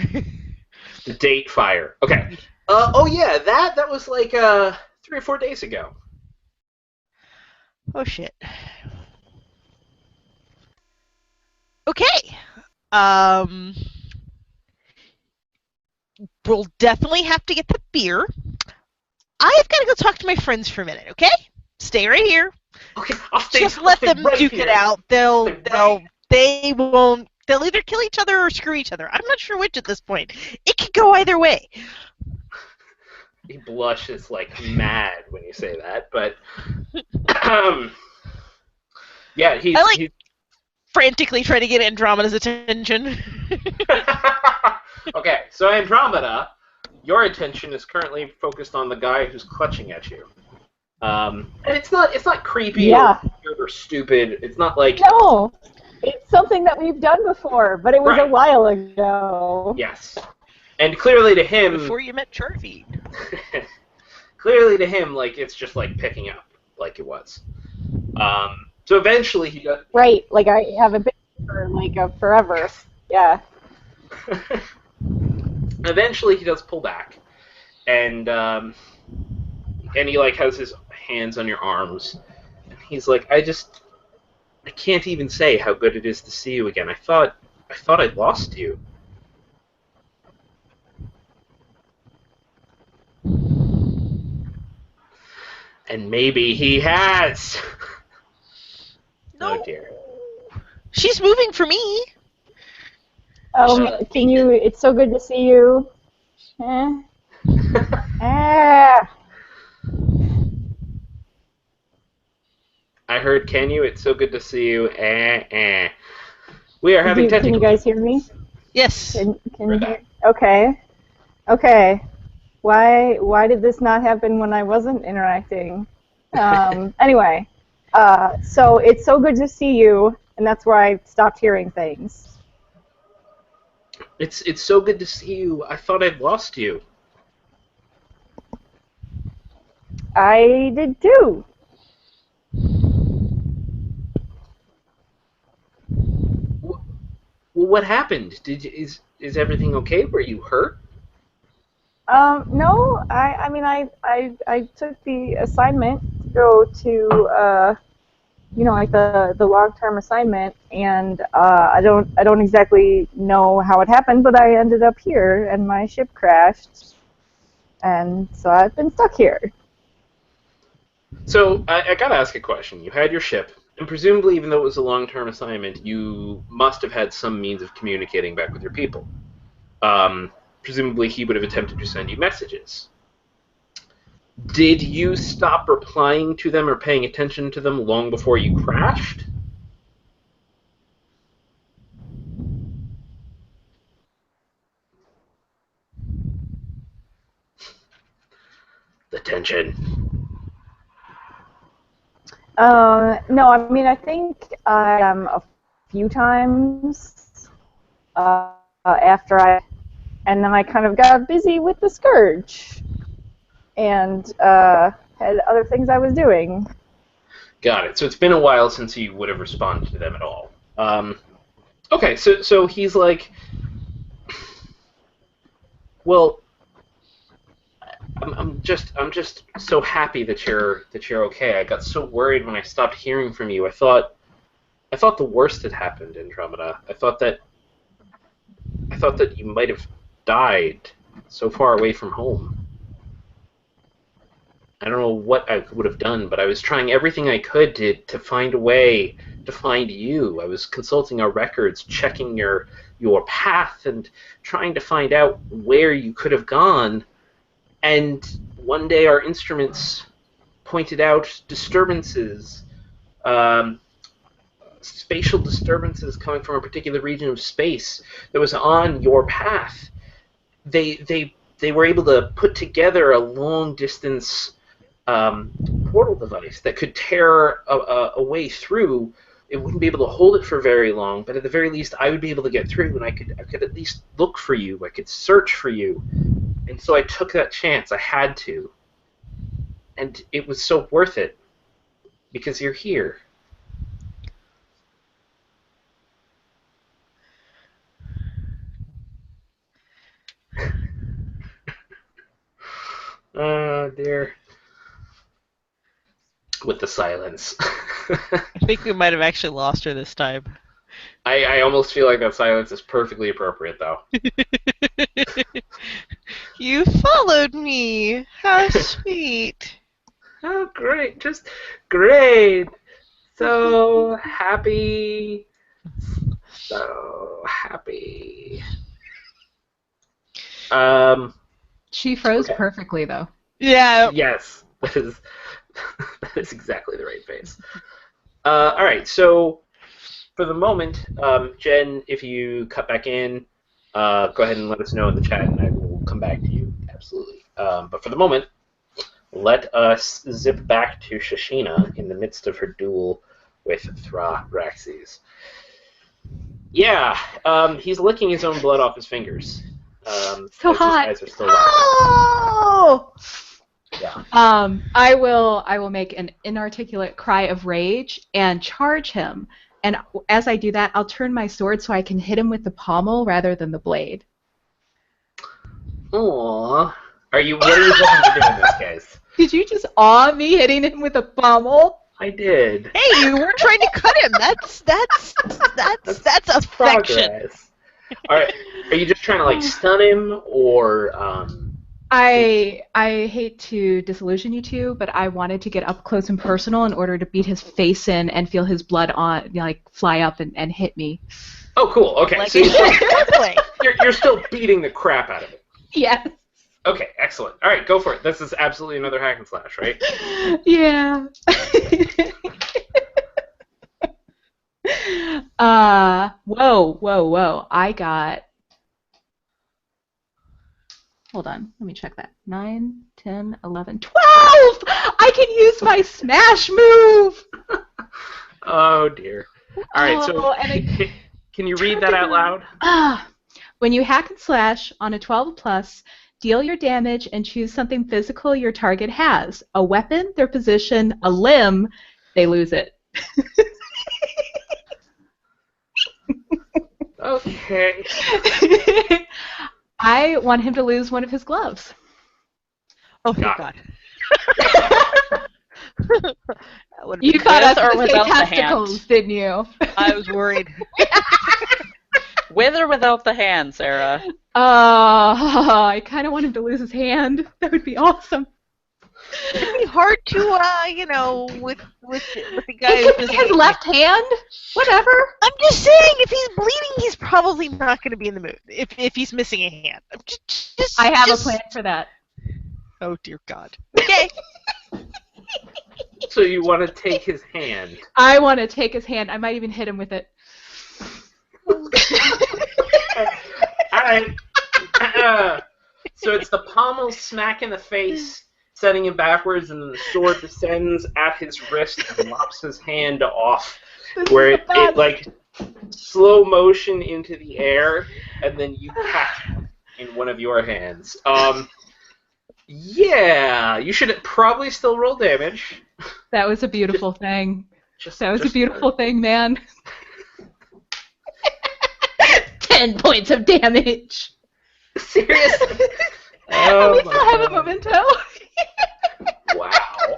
The date fire. Okay. Oh yeah, that was like 3 or 4 days ago. Oh shit. Okay. We'll definitely have to get the beer. I've got to go talk to my friends for a minute, okay? Stay right here. Okay, I'll stay. Just let them right duke here. it out. They won't. They'll either kill each other or screw each other. I'm not sure which at this point. It could go either way. He blushes like mad when you say that, but yeah, he's frantically trying to get Andromeda's attention. Okay, so Andromeda, your attention is currently focused on the guy who's clutching at you. And it's not creepy or stupid. It's not like... No! It's something that we've done before, but it was a while ago. Yes. And clearly to him... Before you met Charfeed. Clearly to him, like, it's just like picking up, like it was. So eventually he got... Right, like I have a bit for like forever. Yeah. Eventually he does pull back. And he like has his hands on your arms. And he's like, I can't even say how good it is to see you again. I thought I'd lost you. And maybe he has. No. Oh dear. She's moving for me. Can you? It's so good to see you. Ah. I heard, can you? It's so good to see you. We are having technical... Can you guys hear me? Yes. Can you hear? Okay. Okay. Why did this not happen when I wasn't interacting? Anyway, so it's so good to see you, and that's where I stopped hearing things. It's so good to see you. I thought I'd lost you. I did too. Well, what happened? Is everything okay? Were you hurt? No. I took the assignment to go to like the long-term assignment, and I don't exactly know how it happened, but I ended up here, and my ship crashed, and so I've been stuck here. So I gotta ask a question. You had your ship, and presumably, even though it was a long-term assignment, you must have had some means of communicating back with your people. Presumably, he would have attempted to send you messages. Did you stop replying to them or paying attention to them long before you crashed? The tension. No, I mean, I think a few times after and then I kind of got busy with the Scourge, and had other things I was doing. Got it. So it's been a while since you would have responded to them at all. Okay, so he's like, well, I'm just so happy that you're okay. I got so worried when I stopped hearing from you. I thought the worst had happened, Andromeda. I thought that you might have died so far away from home. I don't know what I would have done, but I was trying everything I could to find a way to find you. I was consulting our records, checking your path, and trying to find out where you could have gone. And one day our instruments pointed out disturbances, spatial disturbances coming from a particular region of space that was on your path. They were able to put together a long-distance portal device that could tear a way through. It wouldn't be able to hold it for very long, but at the very least, I would be able to get through, and I could at least look for you. I could search for you, and so I took that chance. I had to, and it was so worth it because you're here. Oh dear. With the silence. I think we might have actually lost her this time. I almost feel like that silence is perfectly appropriate, though. You followed me. How sweet. Oh, great. Just great. So happy. So happy. She froze Okay. perfectly, though. Yeah. Yes. That is exactly the right face. All right, so for the moment, Jen, if you cut back in, go ahead and let us know in the chat, and I will come back to you. Absolutely. But for the moment, let us zip back to Shashina in the midst of her duel with Thraxes. Yeah, he's licking his own blood off his fingers. So as hot. His eyes are still laughing. Oh! Yeah. I will make an inarticulate cry of rage and charge him. And as I do that, I'll turn my sword so I can hit him with the pommel rather than the blade. Aww. What are you hoping to do in this case? Did you just awe me hitting him with a pommel? I did. Hey, you weren't trying to cut him. That's affection. Progress. All right. Are you just trying to like stun him, or I hate to disillusion you two, but I wanted to get up close and personal in order to beat his face in and feel his blood on, like, fly up and hit me. Oh, cool. Okay, Like so you're still beating the crap out of it. Yes. Okay, excellent. All right, go for it. This is absolutely another hack and slash, right? Yeah. Whoa. I got... Hold on, let me check that. 9, 10, 11, 12! I can use my smash move! Oh, dear. All right, so and can you read that out loud? When you hack and slash on a 12 plus, deal your damage and choose something physical your target has. A weapon, their position, a limb, they lose it. Okay. I want him to lose one of his gloves. Oh, thank Got God. That would've You been thought I was With or going to say without the testicles, hand? didn't you? I was worried. With or without the hand, Sarah? I kind of want him to lose his hand. That would be awesome. It'd be hard to, with the guy It who's could be missing his a left hand. Whatever. I'm just saying, if he's bleeding, he's probably not going to be in the mood. If he's missing a hand, I have a plan for that. Oh dear God. Okay. So you want to take his hand? I want to take his hand. I might even hit him with it. All right. So it's the pommel smack in the face, setting him backwards, and then the sword descends at his wrist and lops his hand off, where it like slow motion into the air, and then you catch it in one of your hands. Yeah, you should probably still roll damage. That was a beautiful thing. That was a just beautiful thing, man. 10 points of damage. Seriously? At Oh least my I'll have a God. memento. Wow.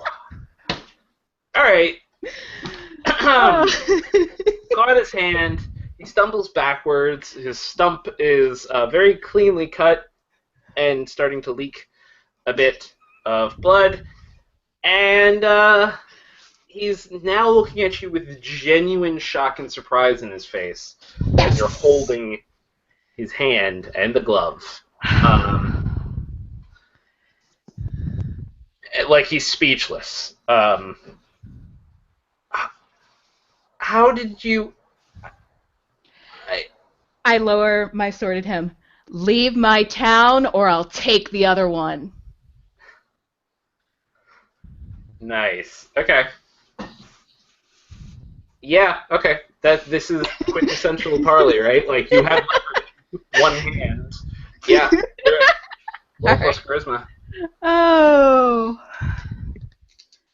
All right. Oh. Got his hand. He stumbles backwards. His stump is very cleanly cut and starting to leak a bit of blood. And he's now looking at you with genuine shock and surprise in his face as you're holding his hand and the glove. Like he's speechless. How did you... I lower my sword at him. Leave my town or I'll take the other one. Nice. Okay. Yeah, okay. This is quintessential parley, right? Like, you have one hand. Yeah. Do it. Roll plus charisma. Oh.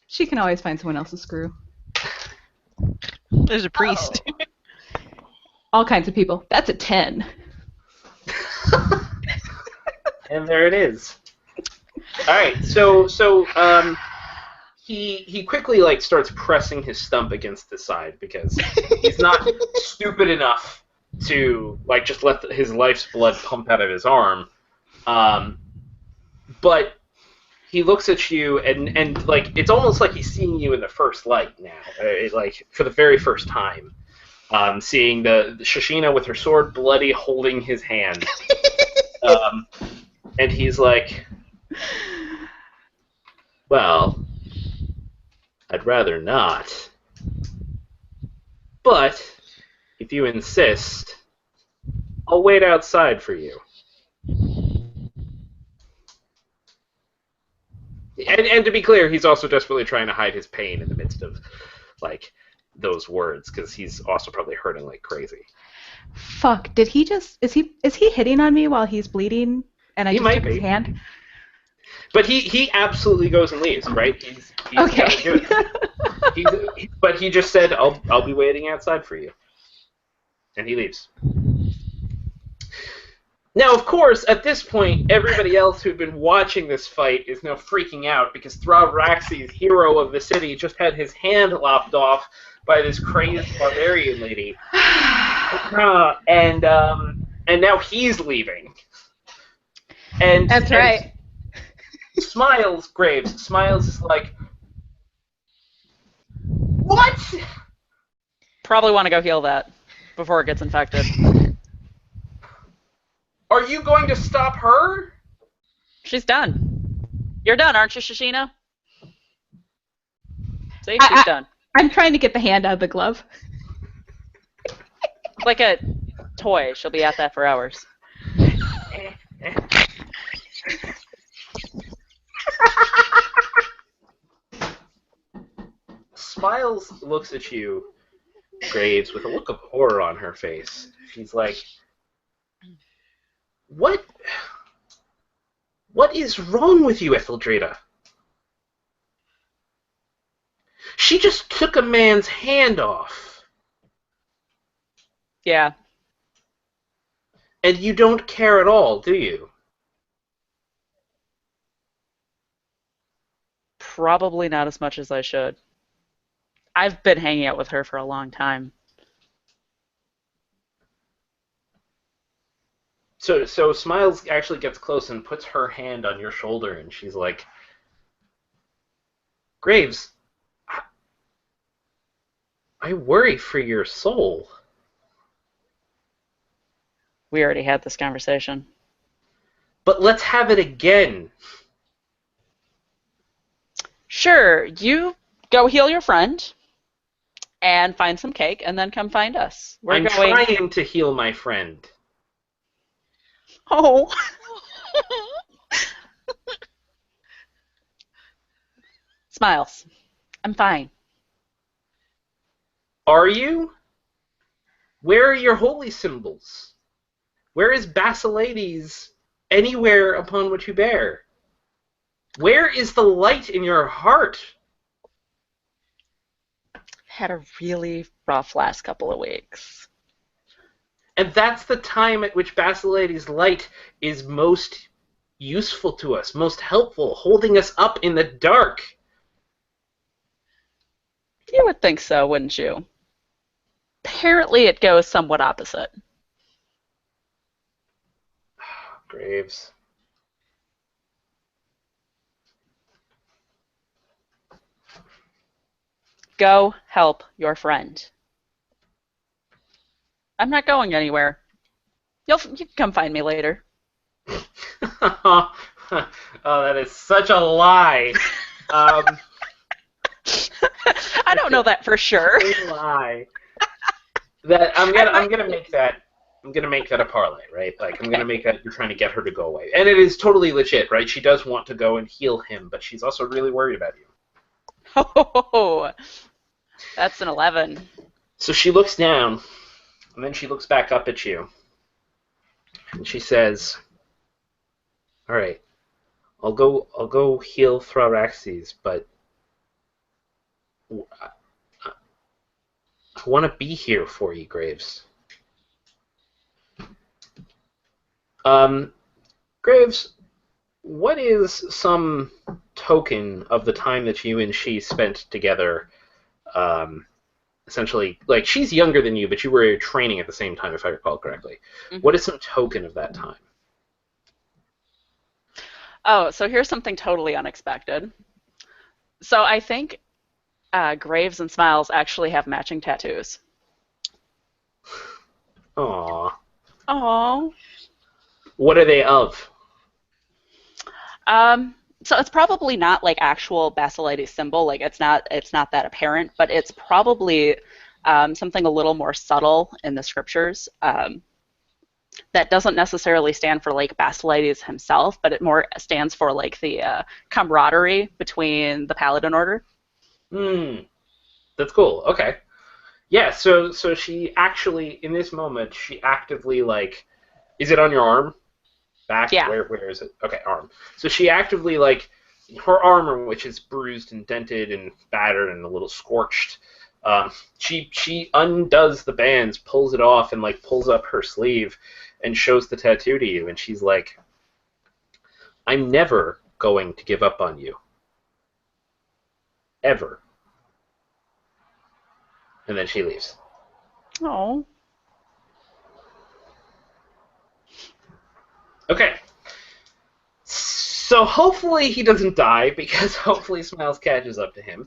She can always find someone else's screw. There's a priest. All kinds of people. That's a 10. And there it is. All right. So he quickly like starts pressing his stump against the side because he's not stupid enough to like just let his life's blood pump out of his arm. But he looks at you and like it's almost like he's seeing you in the first light now, like for the very first time. Seeing the Shashina with her sword bloody holding his hand. And he's like, well, I'd rather not. But if you insist, I'll wait outside for you. And to be clear, he's also desperately trying to hide his pain in the midst of, like, those words, because he's also probably hurting like crazy. Fuck, did he just... Is he hitting on me while he's bleeding and I just took his hand? But he absolutely goes and leaves, right? He's Okay. gonna do it. But he just said, I'll be waiting outside for you. And he leaves. Now, of course, at this point, everybody else who'd been watching this fight is now freaking out because Thrav Raxi's hero of the city just had his hand lopped off by this crazed barbarian lady. And now he's leaving. And That's right. Smiles is like, what? Probably want to go heal that before it gets infected. Are you going to stop her? She's done. You're done, aren't you, Shashina? See, she's done. I'm trying to get the hand out of the glove. It's like a toy. She'll be at that for hours. Smiles looks at you, Graves, with a look of horror on her face. She's like, What is wrong with you, Etheldreda? She just took a man's hand off. Yeah. And you don't care at all, do you? Probably not as much as I should. I've been hanging out with her for a long time. So Smiles actually gets close and puts her hand on your shoulder, and she's like, Graves, I worry for your soul. We already had this conversation. But let's have it again. Sure, you go heal your friend and find some cake and then come find us. I'm trying to heal my friend. Oh. Smiles. I'm fine. Are you? Where are your holy symbols? Where is Basilides anywhere upon which you bear? Where is the light in your heart? Had a really rough last couple of weeks. And that's the time at which Basilides' light is most useful to us, most helpful, holding us up in the dark. You would think so, wouldn't you? Apparently it goes somewhat opposite. Graves. Go help your friend. I'm not going anywhere. You can come find me later. Oh, that is such a lie. I don't know that for sure. A lie. That I'm gonna make that a parlay, right? Like I'm gonna make that you're trying to get her to go away, and it is totally legit, right? She does want to go and heal him, but she's also really worried about you. Oh, that's an 11. So she looks down, and then she looks back up at you, and she says, "All right, I'll go heal Thraxes, but I want to be here for you, Graves." Graves, what is some token of the time that you and she spent together? Essentially, like, she's younger than you, but you were training at the same time, if I recall correctly. Mm-hmm. What is some token of that time? Oh, so here's something totally unexpected. So I think Graves and Smiles actually have matching tattoos. Aww. Aww. What are they of? So it's probably not like actual Basilides symbol, like it's not that apparent, but it's probably something a little more subtle in the scriptures that doesn't necessarily stand for like Basilides himself, but it more stands for like the camaraderie between the Paladin Order. That's cool. Okay. Yeah, so she actually, in this moment, she actively, like, is it on your arm? Back? Yeah. Where is it? Okay, arm. So she actively, like, her armor, which is bruised and dented and battered and a little scorched, she undoes the bands, pulls it off, and, like, pulls up her sleeve and shows the tattoo to you, and she's like, "I'm never going to give up on you. Ever." And then she leaves. Oh. Okay. So hopefully he doesn't die, because hopefully Smiles catches up to him.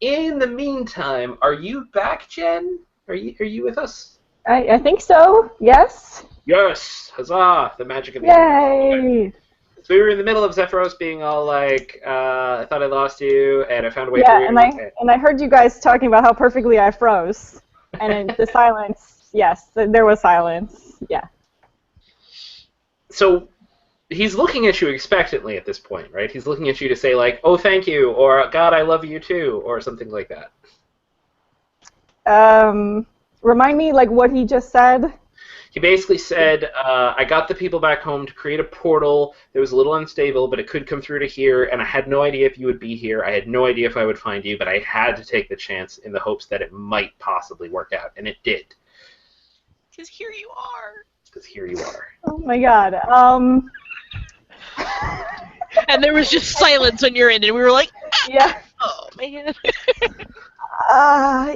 In the meantime, are you back, Jen? Are you with us? I think so. Yes. Yes. Huzzah! The magic of the Yay! So we were in the middle of Zephyros being all like, "I thought I lost you, and I found a way Yeah, through." and I heard you guys talking about how perfectly I froze, and in the silence. Yes, there was silence. Yeah. So he's looking at you expectantly at this point, right? He's looking at you to say, like, "Oh, thank you," or "God, I love you too," or something like that. Remind me, like, what he just said. He basically said, "I got the people back home to create a portal that was a little unstable, but it could come through to here, and I had no idea if you would be here. I had no idea if I would find you, but I had to take the chance in the hopes that it might possibly work out, and it did." Because here you are. Because here you are. Oh my God. And there was just silence on your end, and we were like, Yeah. "Oh man."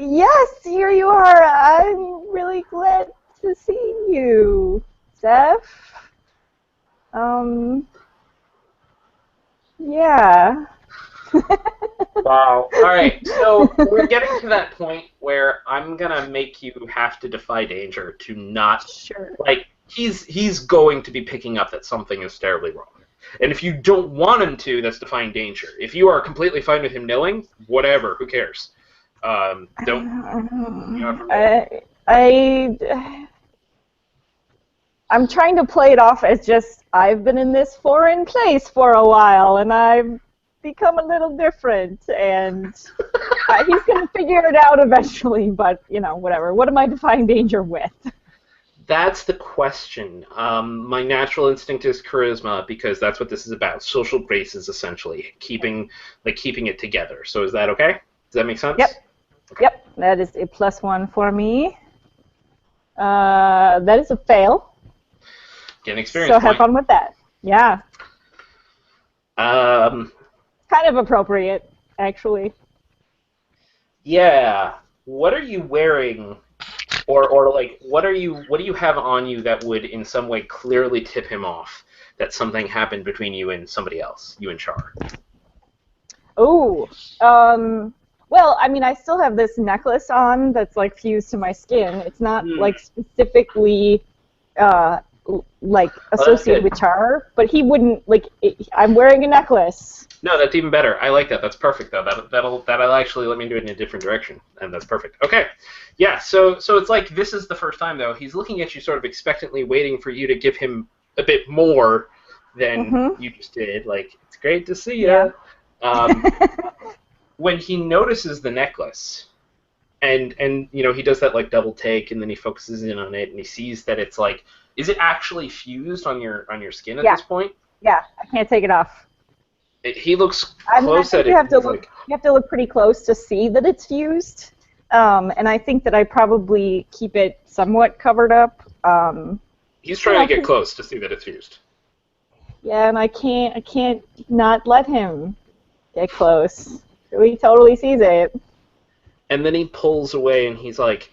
Yes, here you are. I'm really glad to see you, Zeph. Yeah. Wow. All right. So we're getting to that point where I'm gonna make you have to defy danger to not. Sure. Like, he's going to be picking up that something is terribly wrong. And if you don't want him to, that's defying danger. If you are completely fine with him knowing, whatever, who cares? I'm trying to play it off as just, I've been in this foreign place for a while, and I've become a little different, and he's going to figure it out eventually, but, you know, whatever. What am I defying danger with? That's the question. My natural instinct is charisma, because that's what this is about. Social graces, essentially. Keeping it together. So is that okay? Does that make sense? Yep. Okay. Yep, that is a +1 for me. That is a fail. Get an experience So point. have fun with that. Yeah, Um, kind of appropriate, actually. yeah. What are you wearing, or like, what do you have on you that would in some way clearly tip him off that something happened between you and somebody else, you and Char? Ooh. Well, I mean, I still have this necklace on that's like fused to my skin. It's not like specifically like associated good. with Char, but he wouldn't like. I'm wearing a necklace. No, that's even better. I like that. That's perfect, though. That'll actually let me do it in a different direction, and that's perfect. Okay, yeah. So it's like this is the first time though. He's looking at you sort of expectantly, waiting for you to give him a bit more than you just did. Like, it's great to see you. Yeah. When he notices the necklace, and he does that like double take, and then he focuses in on it, and he sees that it's like, is it actually fused on your skin at this point? Yeah, I can't take it off. He looks I mean, close at it. you have to look pretty close to see that it's fused, and I think that I probably keep it somewhat covered up. He's trying to get close to see that it's fused. Yeah, and I can't not let him get close. He totally sees it. And then he pulls away, and he's like,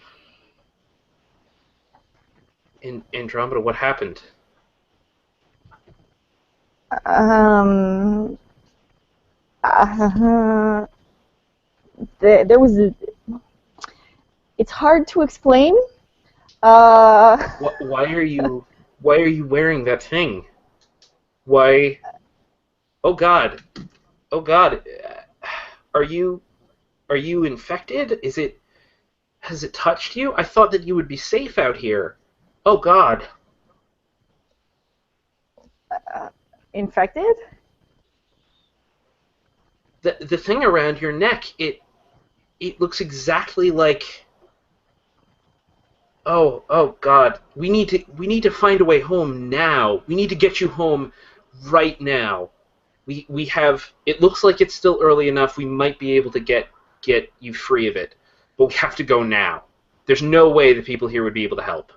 Andromeda, what happened? There was it's hard to explain. Why are you wearing that thing? Why? Oh God! Oh God! Are you infected? Has it touched you? I thought that you would be safe out here. Oh God! Infected? The thing around your neck, it looks exactly like. Oh God! We need to find a way home now. We need to get you home right now. We have. It looks like it's still early enough. We might be able to get you free of it, but we have to go now. There's no way the people here would be able to help.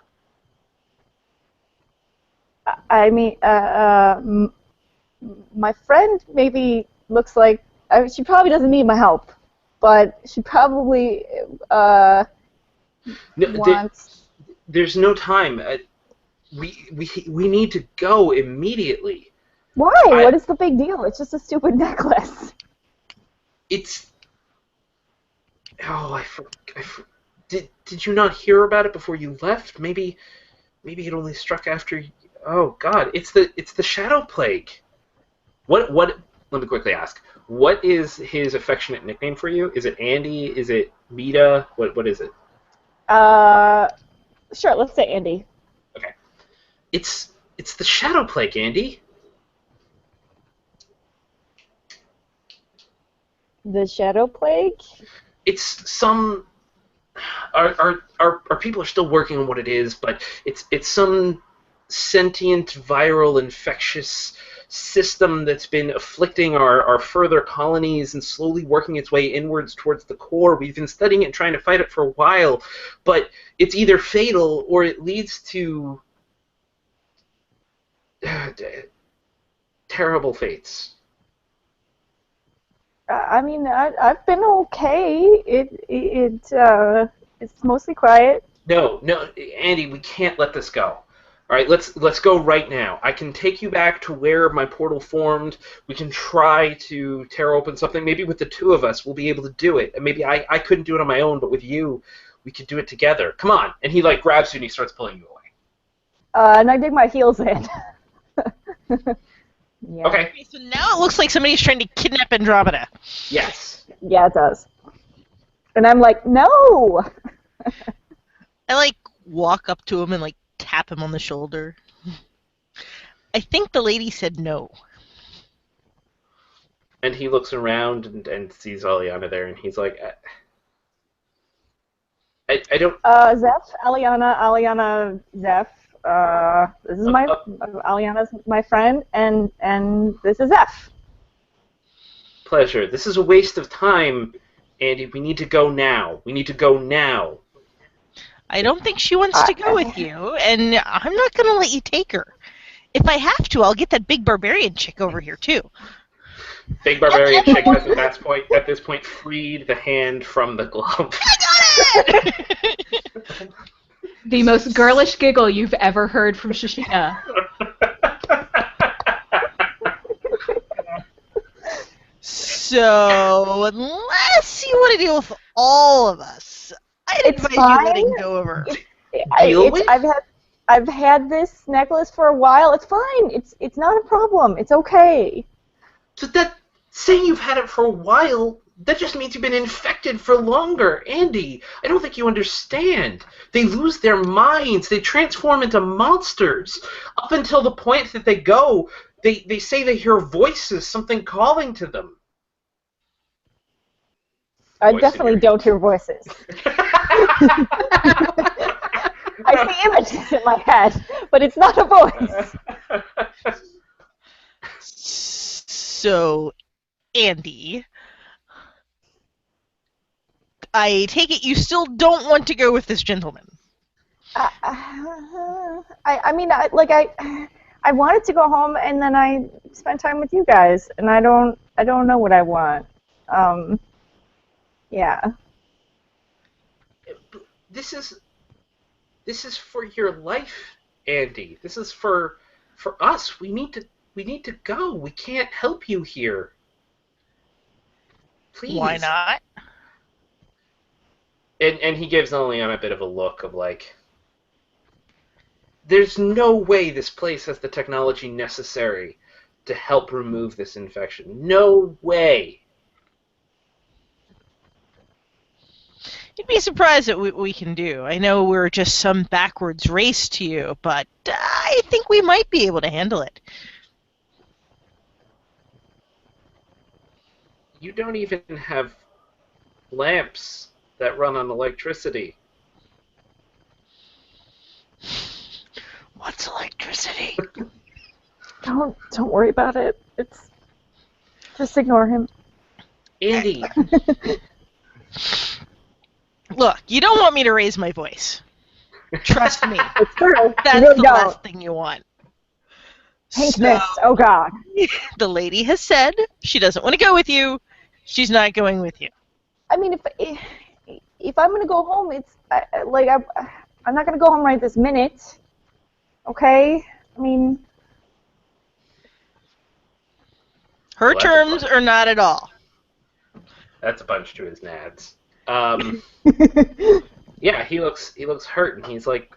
I mean, my friend maybe looks like she probably doesn't need my help, but she probably wants. There's no time. We need to go immediately. Why? What is the big deal? It's just a stupid necklace. It's. Oh, did you not hear about it before you left? Maybe it only struck after. Oh God! It's the shadow plague. What? Let me quickly ask. What is his affectionate nickname for you? Is it Andy? Is it Mita? What is it? Sure. Let's say Andy. Okay. It's the shadow plague, Andy. The shadow plague? It's some. Our people are still working on what it is, but it's some sentient, viral, infectious system that's been afflicting our further colonies and slowly working its way inwards towards the core. We've been studying it and trying to fight it for a while, but it's either fatal or it leads to terrible fates. I mean, I've been okay. It's mostly quiet. No, Andy, we can't let this go. All right, let's go right now. I can take you back to where my portal formed. We can try to tear open something. Maybe with the two of us, we'll be able to do it. And maybe I couldn't do it on my own, but with you, we could do it together. Come on. And he like grabs you and he starts pulling you away. And I dig my heels in. Yeah. Okay. So now it looks like somebody's trying to kidnap Andromeda. Yes. Yeah, it does. And I'm like, no! I like walk up to him and like tap him on the shoulder. I think the lady said no. And he looks around and sees Aliana there, and he's like, I don't... Zeph, Aliana, Zeph. This is Aliana's my friend, and this is Zeph. Pleasure. This is a waste of time, Andy. We need to go now. I don't think she wants to go with you, and I'm not going to let you take her. If I have to, I'll get that big barbarian chick over here too. Big barbarian chick has at this point freed the hand from the glove. I got it! The most girlish giggle you've ever heard from Shashina. So, unless you want to deal with all of us, I'd It's advise fine. you letting go of her. I've had this necklace for a while. It's fine. It's not a problem. It's okay. So that saying you've had it for a while, that just means you've been infected for longer. Andy, I don't think you understand. They lose their minds. They transform into monsters. Up until the point that they go, they say they hear voices, something calling to them. I definitely don't hear voices. I see images in my head, but it's not a voice. So, Andy, I take it you still don't want to go with this gentleman. I mean, I wanted to go home, and then I spent time with you guys, and I don't know what I want. Yeah. This is for your life, Andy. This is for us. We need to go. We can't help you here. Please. Why not? And he gives Aliana a bit of a look of like, there's no way this place has the technology necessary to help remove this infection. No way. You'd be surprised at what we can do. I know we're just some backwards race to you, but I think we might be able to handle it. You don't even have lamps that run on electricity. What's electricity? Don't worry about it. It's just ignore him. Andy. Look, you don't want me to raise my voice. Trust me. It's true. That's You the don't. last thing you want. Pink So, mist. Oh God. the lady has said she doesn't want to go with you. She's not going with you. I mean, if I'm gonna go home, I'm not gonna go home right this minute. Okay. I mean. Her Well, terms are not at all. That's a bunch to his nads. Yeah, he looks hurt, and he's like,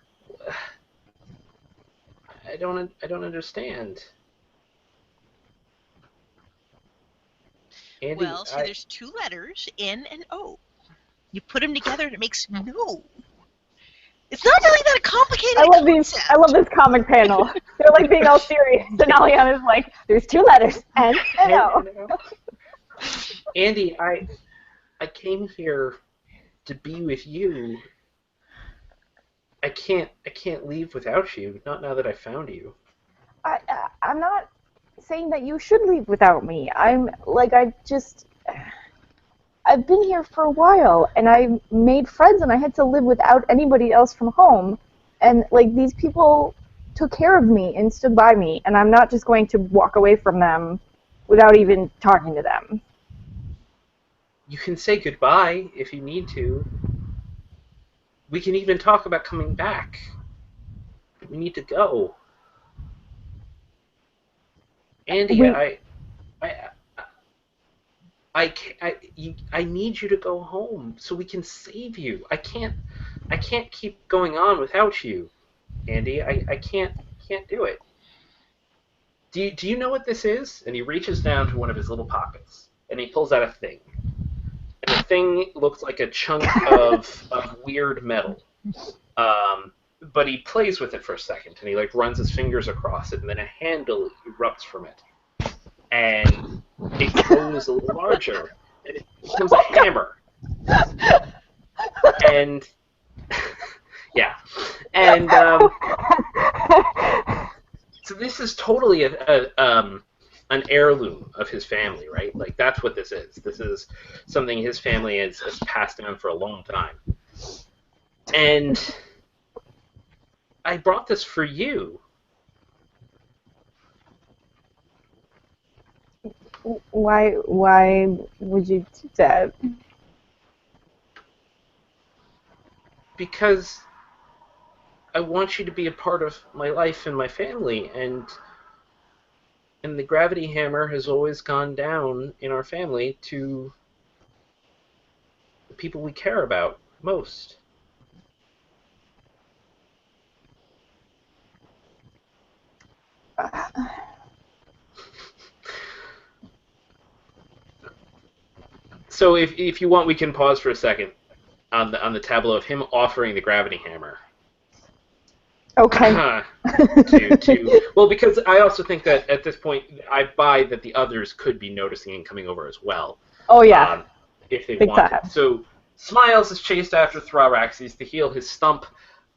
I don't understand. Andy, Well, see, there's two letters, N and O. You put them together, and it makes no. It's not really that complicated. I love this comic panel. They're like being all serious, and Aliana's like, "There's two letters, N and O." Andy, I came here to be with you. I can't leave without you. Not now that I found you. I'm not saying that you should leave without me. I've been here for a while, and I made friends, and I had to live without anybody else from home. And, like, these people took care of me and stood by me, and I'm not just going to walk away from them without even talking to them. You can say goodbye if you need to. We can even talk about coming back. We need to go. Andy, I need you to go home so we can save you. I can't keep going on without you, Andy. I can't do it. Do you know what this is? And he reaches down to one of his little pockets and he pulls out a thing. And the thing looks like a chunk of weird metal. But he plays with it for a second and he like runs his fingers across it and then a handle erupts from it. And it grows a little larger, and it becomes a hammer. And yeah, and so this is totally an heirloom of his family, right? Like that's what this is. This is something his family has passed down for a long time. And I brought this for you. Why would you do that? Because I want you to be a part of my life and my family, and the gravity hammer has always gone down in our family to the people we care about most. So if you want, we can pause for a second on the tableau of him offering the gravity hammer. Okay. Well, because I also think that at this point, I buy that the others could be noticing and coming over as well. Oh yeah. If they Big want. time. So Smiles is chased after Thraxes to heal his stump.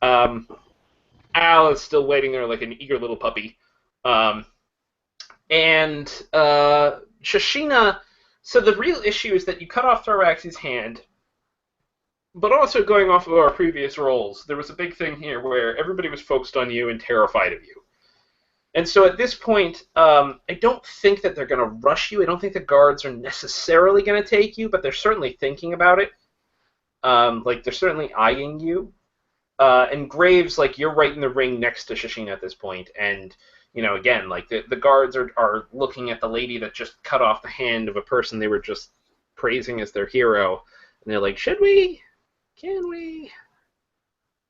Al is still waiting there like an eager little puppy. And Shashina. So the real issue is that you cut off Thraxes' hand. But also going off of our previous roles, there was a big thing here where everybody was focused on you and terrified of you. And so at this point, I don't think that they're going to rush you. I don't think the guards are necessarily going to take you, but they're certainly thinking about it. Like, they're certainly eyeing you. And Graves, like, you're right in the ring next to Shashina at this point. And, you know, again, like, the guards are looking at the lady that just cut off the hand of a person they were just praising as their hero. And they're like, should we? Can we?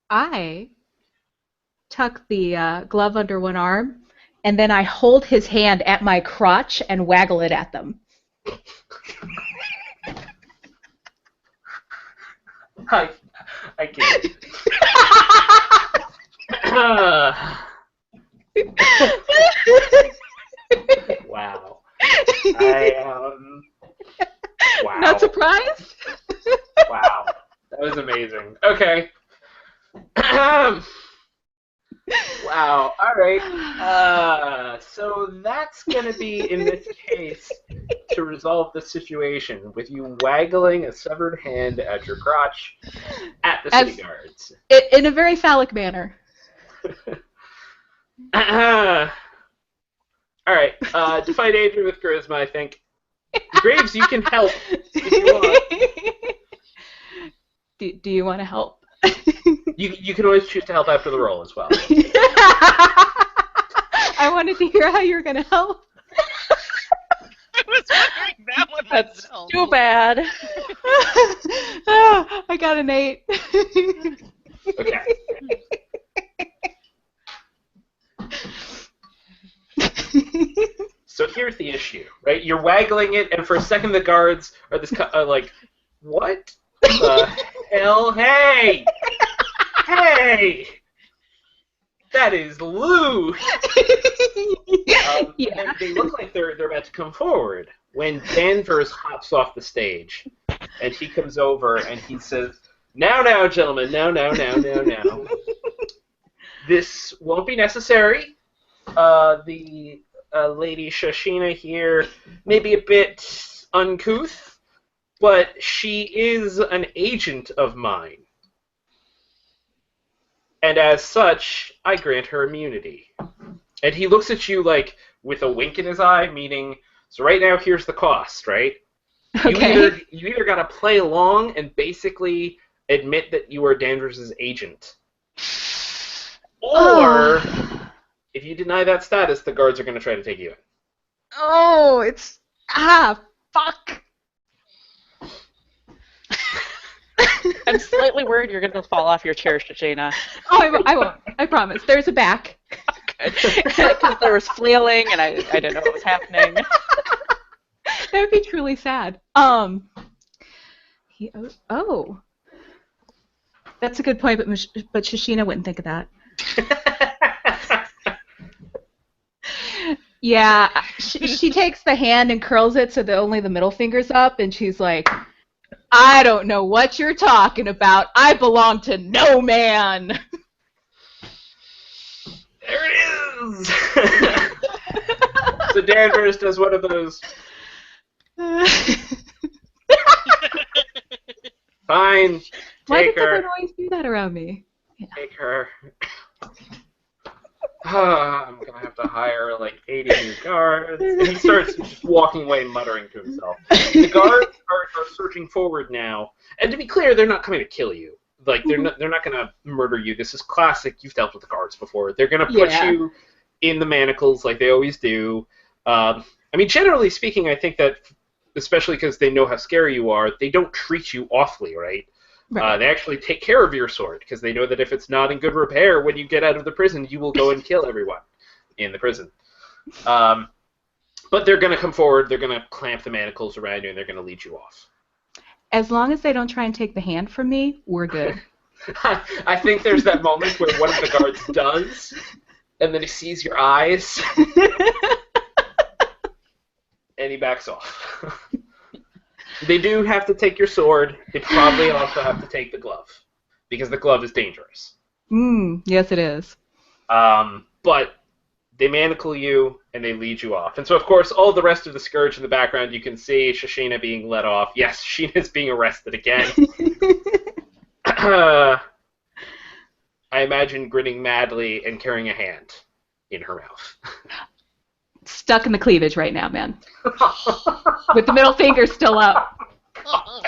I tuck the glove under one arm, and then I hold his hand at my crotch and waggle it at them. I get it. Wow. Wow. Not surprised? Wow. That was amazing. Okay. Wow. All right. So that's going to be, in this case, to resolve the situation with you waggling a severed hand at your crotch at the city guards. In a very phallic manner. All right. To fight Adrian with charisma, I think. Graves, you can help if you want. Do you want to help? You can always choose to help after the roll as well. I wanted to hear how you were going to help. I was wondering that one That's myself. too bad. Oh, I got an 8. Okay. So here's the issue, right? You're waggling it, and for a second the guards are like, what the hell? Hey! Hey! That is loose! Yeah. And they look like they're about to come forward when Danvers hops off the stage, and he comes over and he says, now, gentlemen, now. This won't be necessary. The Lady Shashina here may be a bit uncouth, but she is an agent of mine. And as such, I grant her immunity. And he looks at you like with a wink in his eye, meaning, so right now here's the cost, right? Okay. You either got to play along and basically admit that you are Danvers' agent. Or, if you deny that status, the guards are going to try to take you in. Oh, it's... fuck. I'm slightly worried you're going to fall off your chair, Shashina. Oh, I won't. I promise. There's a back. Because there was flailing, and I didn't know what was happening. That would be truly sad. That's a good point, but Shashina wouldn't think of that. Yeah, she takes the hand and curls it so that only the middle finger's up, and she's like, I don't know what you're talking about. I belong to no man. There it is! So Danvers does one of those. Fine. Why Take does her. everyone always do that around me? Take her. I'm gonna have to hire like 80 new guards. And he starts just walking away, muttering to himself. The guards are surging forward now, and to be clear, they're not coming to kill you. Like they're not gonna murder you. This is classic. You've dealt with the guards before. They're gonna put you in the manacles like they always do. I mean, generally speaking, I think that, especially because they know how scary you are, they don't treat you awfully, right? Right. They actually take care of your sword, because they know that if it's not in good repair, when you get out of the prison, you will go and kill everyone in the prison. But they're going to come forward, they're going to clamp the manacles around you, and they're going to lead you off. As long as they don't try and take the hand from me, we're good. I think there's that moment where one of the guards does, and then he sees your eyes, and he backs off. They do have to take your sword. They probably also have to take the glove, because the glove is dangerous. Yes, it is. But they manacle you, and they lead you off. And so, of course, all the rest of the Scourge in the background, you can see Shashina being led off. Yes, Shashina's being arrested again. I imagine grinning madly and carrying a hand in her mouth. Stuck in the cleavage right now, man. With the middle finger still up. All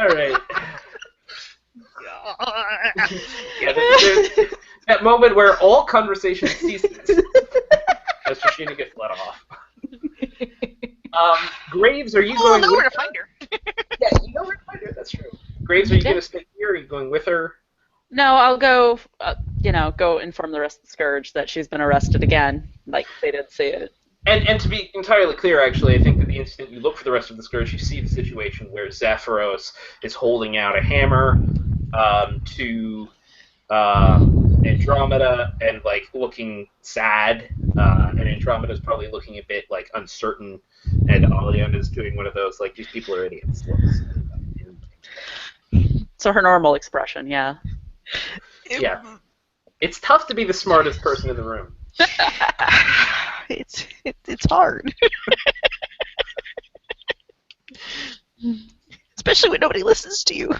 right. Yeah, there's that moment where all conversation ceases as Shashina gets let off. Graves, are you going? I know where to find her. Yeah, you know where to find her. That's true. Graves, are you going to stay here? Are you going with her? No, I'll go, go inform the rest of the Scourge that she's been arrested again. Like, they didn't see it. And to be entirely clear, actually, I think that the instant you look for the rest of the Scourge, you see the situation where Zephyros is holding out a hammer to Andromeda and, like, looking sad. And Andromeda's probably looking a bit, like, uncertain. And Aliana's doing one of those, like, these people are idiots looks. So her normal expression, yeah. Yeah. It's tough to be the smartest person in the room. It's hard. Especially when nobody listens to you.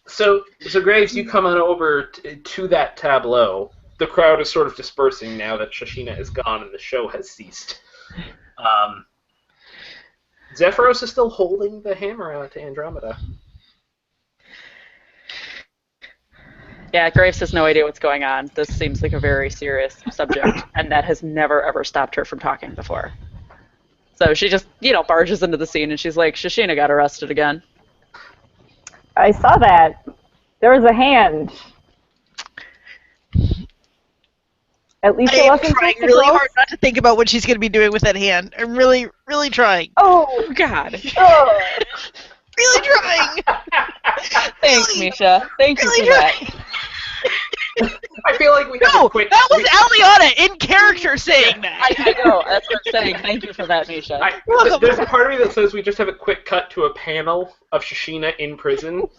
So Graves, you come on over to that tableau. The crowd is sort of dispersing now that Shashina is gone and the show has ceased. Zephyros is still holding the hammer out to Andromeda. Yeah, Graves has no idea what's going on. This seems like a very serious subject, and that has never, ever stopped her from talking before. So she just, barges into the scene, and she's like, Shashina got arrested again. I saw that. There was a hand. At least it I'm wasn't trying physical. really hard not to think about what she's going to be doing with that hand. I'm really, really trying. Oh, God. oh. Really trying. Thanks, Misha. Thank you Really for that. I feel like we have No, a quick... that was Aliana in character saying that. I know, that's what I'm saying. Thank you for that, Misha. There's a part of me that says we just have a quick cut to a panel of Shashina in prison. No!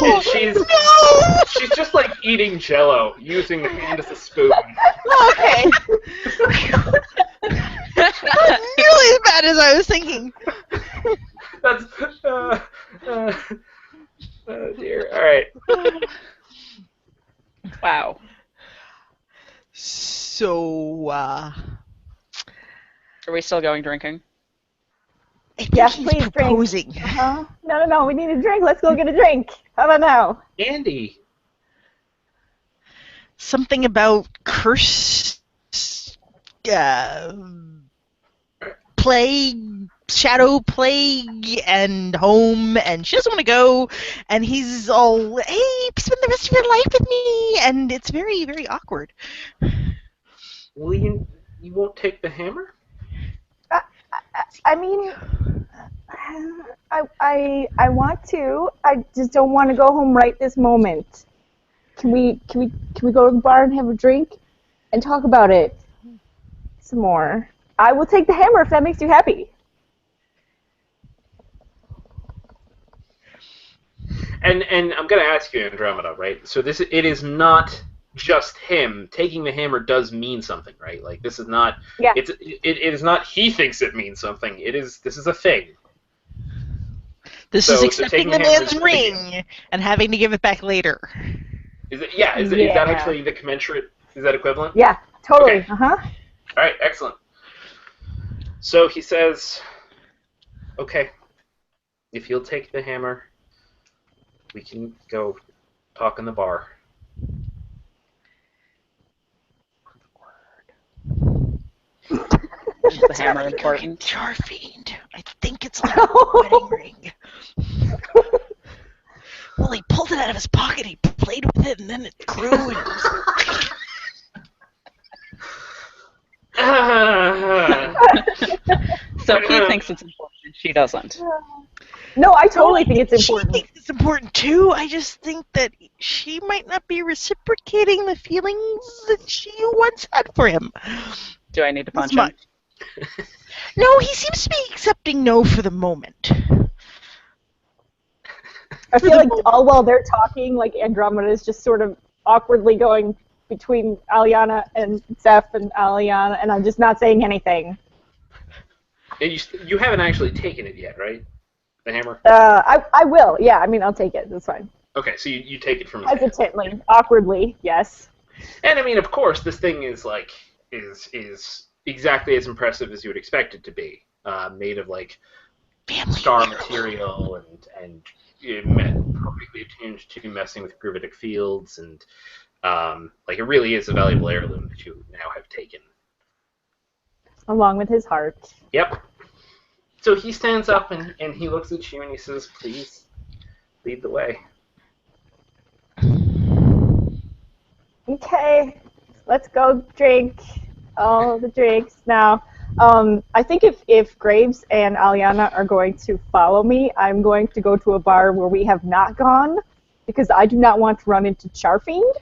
And she's just like eating Jell-O, using the hand as a spoon. Okay. Not nearly as bad as I was thinking. That's... oh, dear. All right. Wow. So, Are we still going drinking? I think Yes, he's please drink. proposing. No, we need a drink. Let's go get a drink. How about now? Andy. Something about curse, plague, shadow plague, and home, and she doesn't want to go, and he's all, hey, spend the rest of your life with me, and it's very, very awkward. Well, you won't take the hammer? I mean, I want to. I just don't want to go home right this moment. Can we go to the bar and have a drink and talk about it some more? I will take the hammer if that makes you happy. And I'm going to ask you, Andromeda, right? So it is not just him. Taking the hammer does mean something, right? Like, this is not... Yeah. It is not he thinks it means something. This is a thing. This So is accepting taking the the hammer man's is ring and having to give it back later. Is it? Yeah. Is that actually the commensurate? Is that equivalent? Yeah, totally. Okay. Uh-huh. All right, excellent. So he says, "Okay, if you'll take the hammer, we can go talk in the bar." Is the hammer important? Charfiend. I think it's like a wedding ring. Well, he pulled it out of his pocket, he played with it, and then it grew. And it was... So he thinks it's important, she doesn't. No, I totally think it's important. She thinks it's important too. I just think that she might not be reciprocating the feelings that she once had for him. Do I need to punch him? No, he seems to be accepting no for the moment. I feel like all while they're talking, like Andromeda is just sort of awkwardly going between Aliana and Zeph and Aliana, and I'm just not saying anything. And you haven't actually taken it yet, right? The hammer? I will, yeah. I mean, I'll take it. That's fine. Okay, so you take it from his hand. Hesitantly, awkwardly, yes. And I mean, of course, this thing is like is exactly as impressive as you would expect it to be. Made of like star material and perfectly attuned to messing with gravitic fields, and like it really is a valuable heirloom that you now have taken. Along with his heart. Yep. So he stands up and he looks at you and he says, "Please lead the way." Okay, let's go drink all the drinks now. I think if Graves and Aliana are going to follow me, I'm going to go to a bar where we have not gone, because I do not want to run into Charfiend.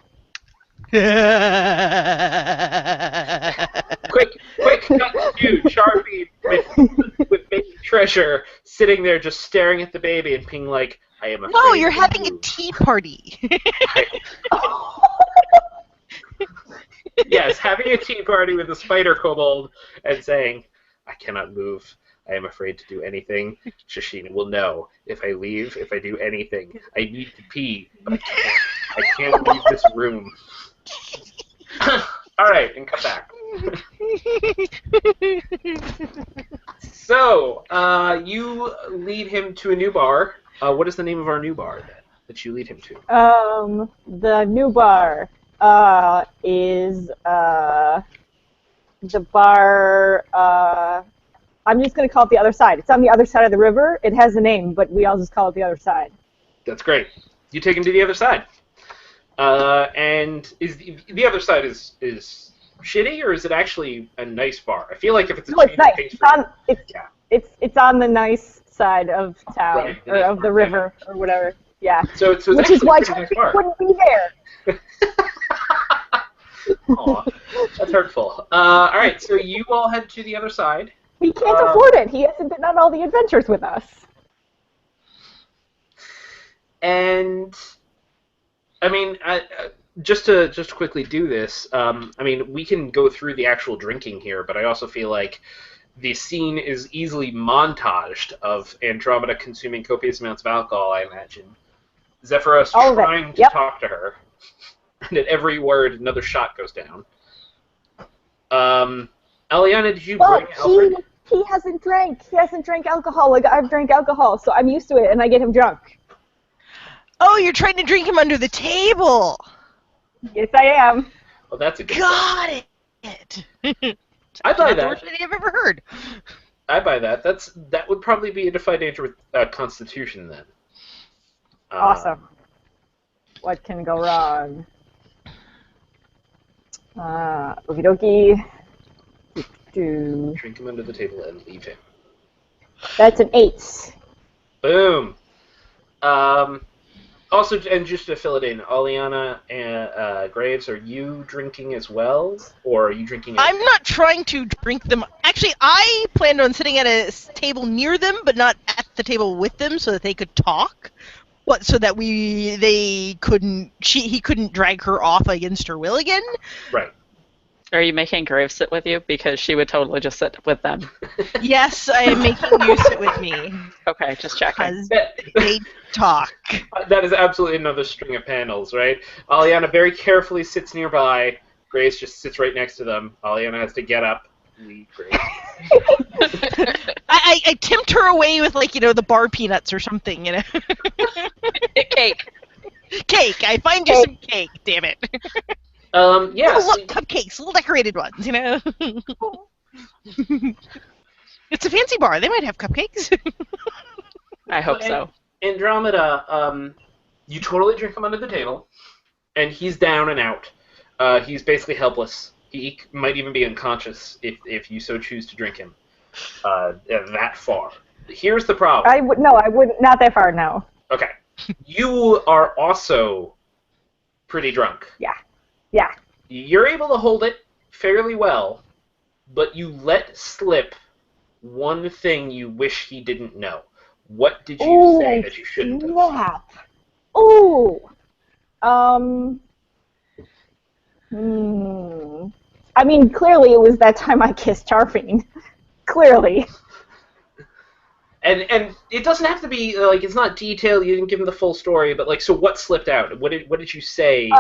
quick cut to Charfiend with baby Treasure sitting there just staring at the baby and being like, "I am afraid." No, you're having a tea party. Yes, having a tea party with a spider-kobold and saying, "I cannot move. I am afraid to do anything. Shashina will know if I leave, if I do anything. I need to pee, but I can't leave this room." All right, and come back. So, you lead him to a new bar. What is the name of our new bar that you lead him to? The new bar is the bar. I'm just going to call it the other side. It's on the other side of the river. It has a name, but we all just call it the other side. That's great. You take him to the other side. And is the other side is shitty, or is it actually a nice bar? I feel like if it's a it's nice. It's on the nice side of town, right, or of the river, or whatever. Yeah. So it's which is why nice wouldn't be there. Aw, that's hurtful. All right, so you all head to the other side. He can't afford it. He hasn't been on all the adventures with us. And I mean, just to quickly do this, I mean, we can go through the actual drinking here, but I also feel like the scene is easily montaged of Andromeda consuming copious amounts of alcohol, I imagine. Zephyros trying to talk to her, and at every word, another shot goes down. Aliana, did you bring Alfred? He hasn't drank. He hasn't drank alcohol like I've drank alcohol, so I'm used to it, and I get him drunk. Oh, you're trying to drink him under the table. Yes, I am. Well, that's a good Got it. I buy that. That's the worst thing I've ever heard. I buy that. That would probably be a defy danger with Constitution then. Awesome. What can go wrong? Okie dokie. Drink him under the table and leave him. That's an 8. Boom. Also, and just to fill it in, Aliana and Graves, are you drinking as well, or are you drinking? I'm not trying to drink them. Actually, I planned on sitting at a table near them, but not at the table with them, so that they could talk. What? So that he couldn't drag her off against her will again. Right. Are you making Grave sit with you? Because she would totally just sit with them. Yes, I am making you sit with me. Okay, just checking. Because they talk. That is absolutely another string of panels, right? Aliana very carefully sits nearby. Grace just sits right next to them. Aliana has to get up, lead Grace. I tempt her away with, like, the bar peanuts or something, Cake. Cake! I find you some cake, damn it. Yeah. Oh, look, cupcakes, little decorated ones, It's a fancy bar. They might have cupcakes. I hope so. Andromeda, you totally drink him under the table, and he's down and out. He's basically helpless. He might even be unconscious if you so choose to drink him that far. Here's the problem. I would not that far. No. Okay, you are also pretty drunk. Yeah. You're able to hold it fairly well, but you let slip one thing you wish he didn't know. What did you say that you shouldn't have? Snap. Oh. I mean, clearly it was that time I kissed Charfing. Clearly. And it doesn't have to be like it's not detailed. You didn't give him the full story, but like, so what slipped out? What did you say?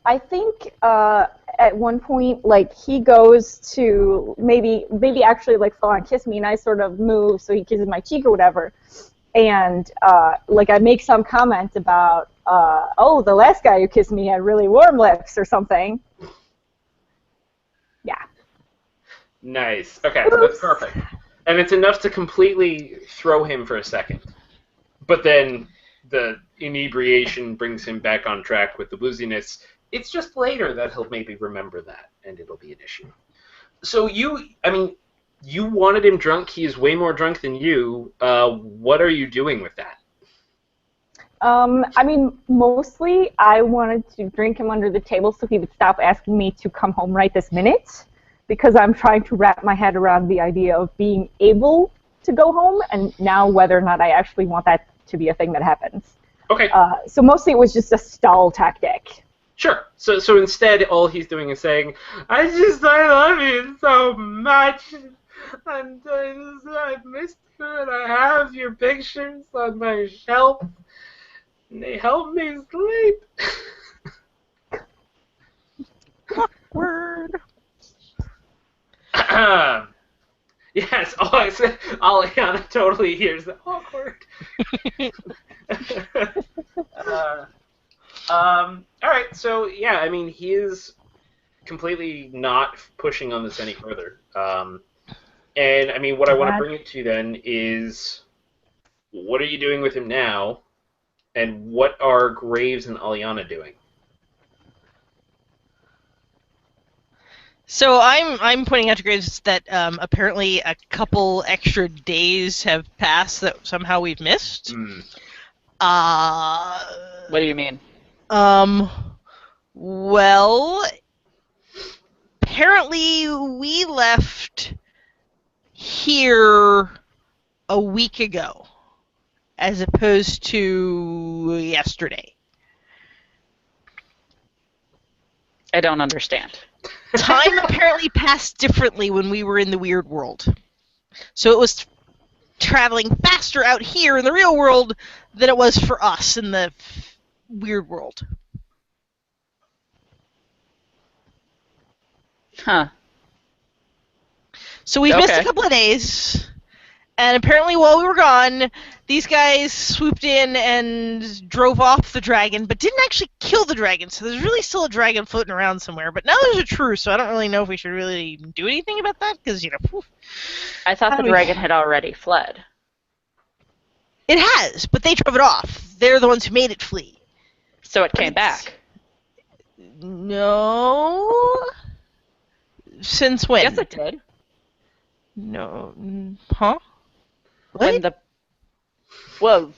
I think at one point, like, he goes to maybe actually like full on kiss me, and I sort of move so he kisses my cheek or whatever, and like I make some comment about the last guy who kissed me had really warm lips or something. Yeah. Nice. Okay, that's perfect. And it's enough to completely throw him for a second. But then the inebriation brings him back on track with the wooziness. It's just later that he'll maybe remember that, and it'll be an issue. So you wanted him drunk. He is way more drunk than you. What are you doing with that? I mean, mostly I wanted to drink him under the table so he would stop asking me to come home right this minute, because I'm trying to wrap my head around the idea of being able to go home, and now whether or not I actually want that to be a thing that happens. Okay. So mostly it was just a stall tactic. Sure. So instead, all he's doing is saying, I love you so much, and I missed you, and I have your pictures on my shelf, and they help me sleep. Awkward. Yes, Aliana totally hears the awkward. Alright, so yeah, I mean, he is completely not pushing on this any further. And I mean, what I want to bring it to then is, what are you doing with him now, and what are Graves and Aliana doing? So I'm pointing out to Graves that apparently a couple extra days have passed that somehow we've missed. What do you mean? Well, apparently we left here a week ago, as opposed to yesterday. I don't understand. Time apparently passed differently when we were in the weird world. So it was traveling faster out here in the real world than it was for us in the weird world. Huh. So we missed a couple of days, and apparently while we were gone, these guys swooped in and drove off the dragon, but didn't actually kill the dragon, so there's really still a dragon floating around somewhere. But now there's a truce, so I don't really know if we should really do anything about that, because, I thought the dragon had already fled. It has, but they drove it off. They're the ones who made it flee. So it came back. No. Since when? Yes, it did. No. Huh? When well,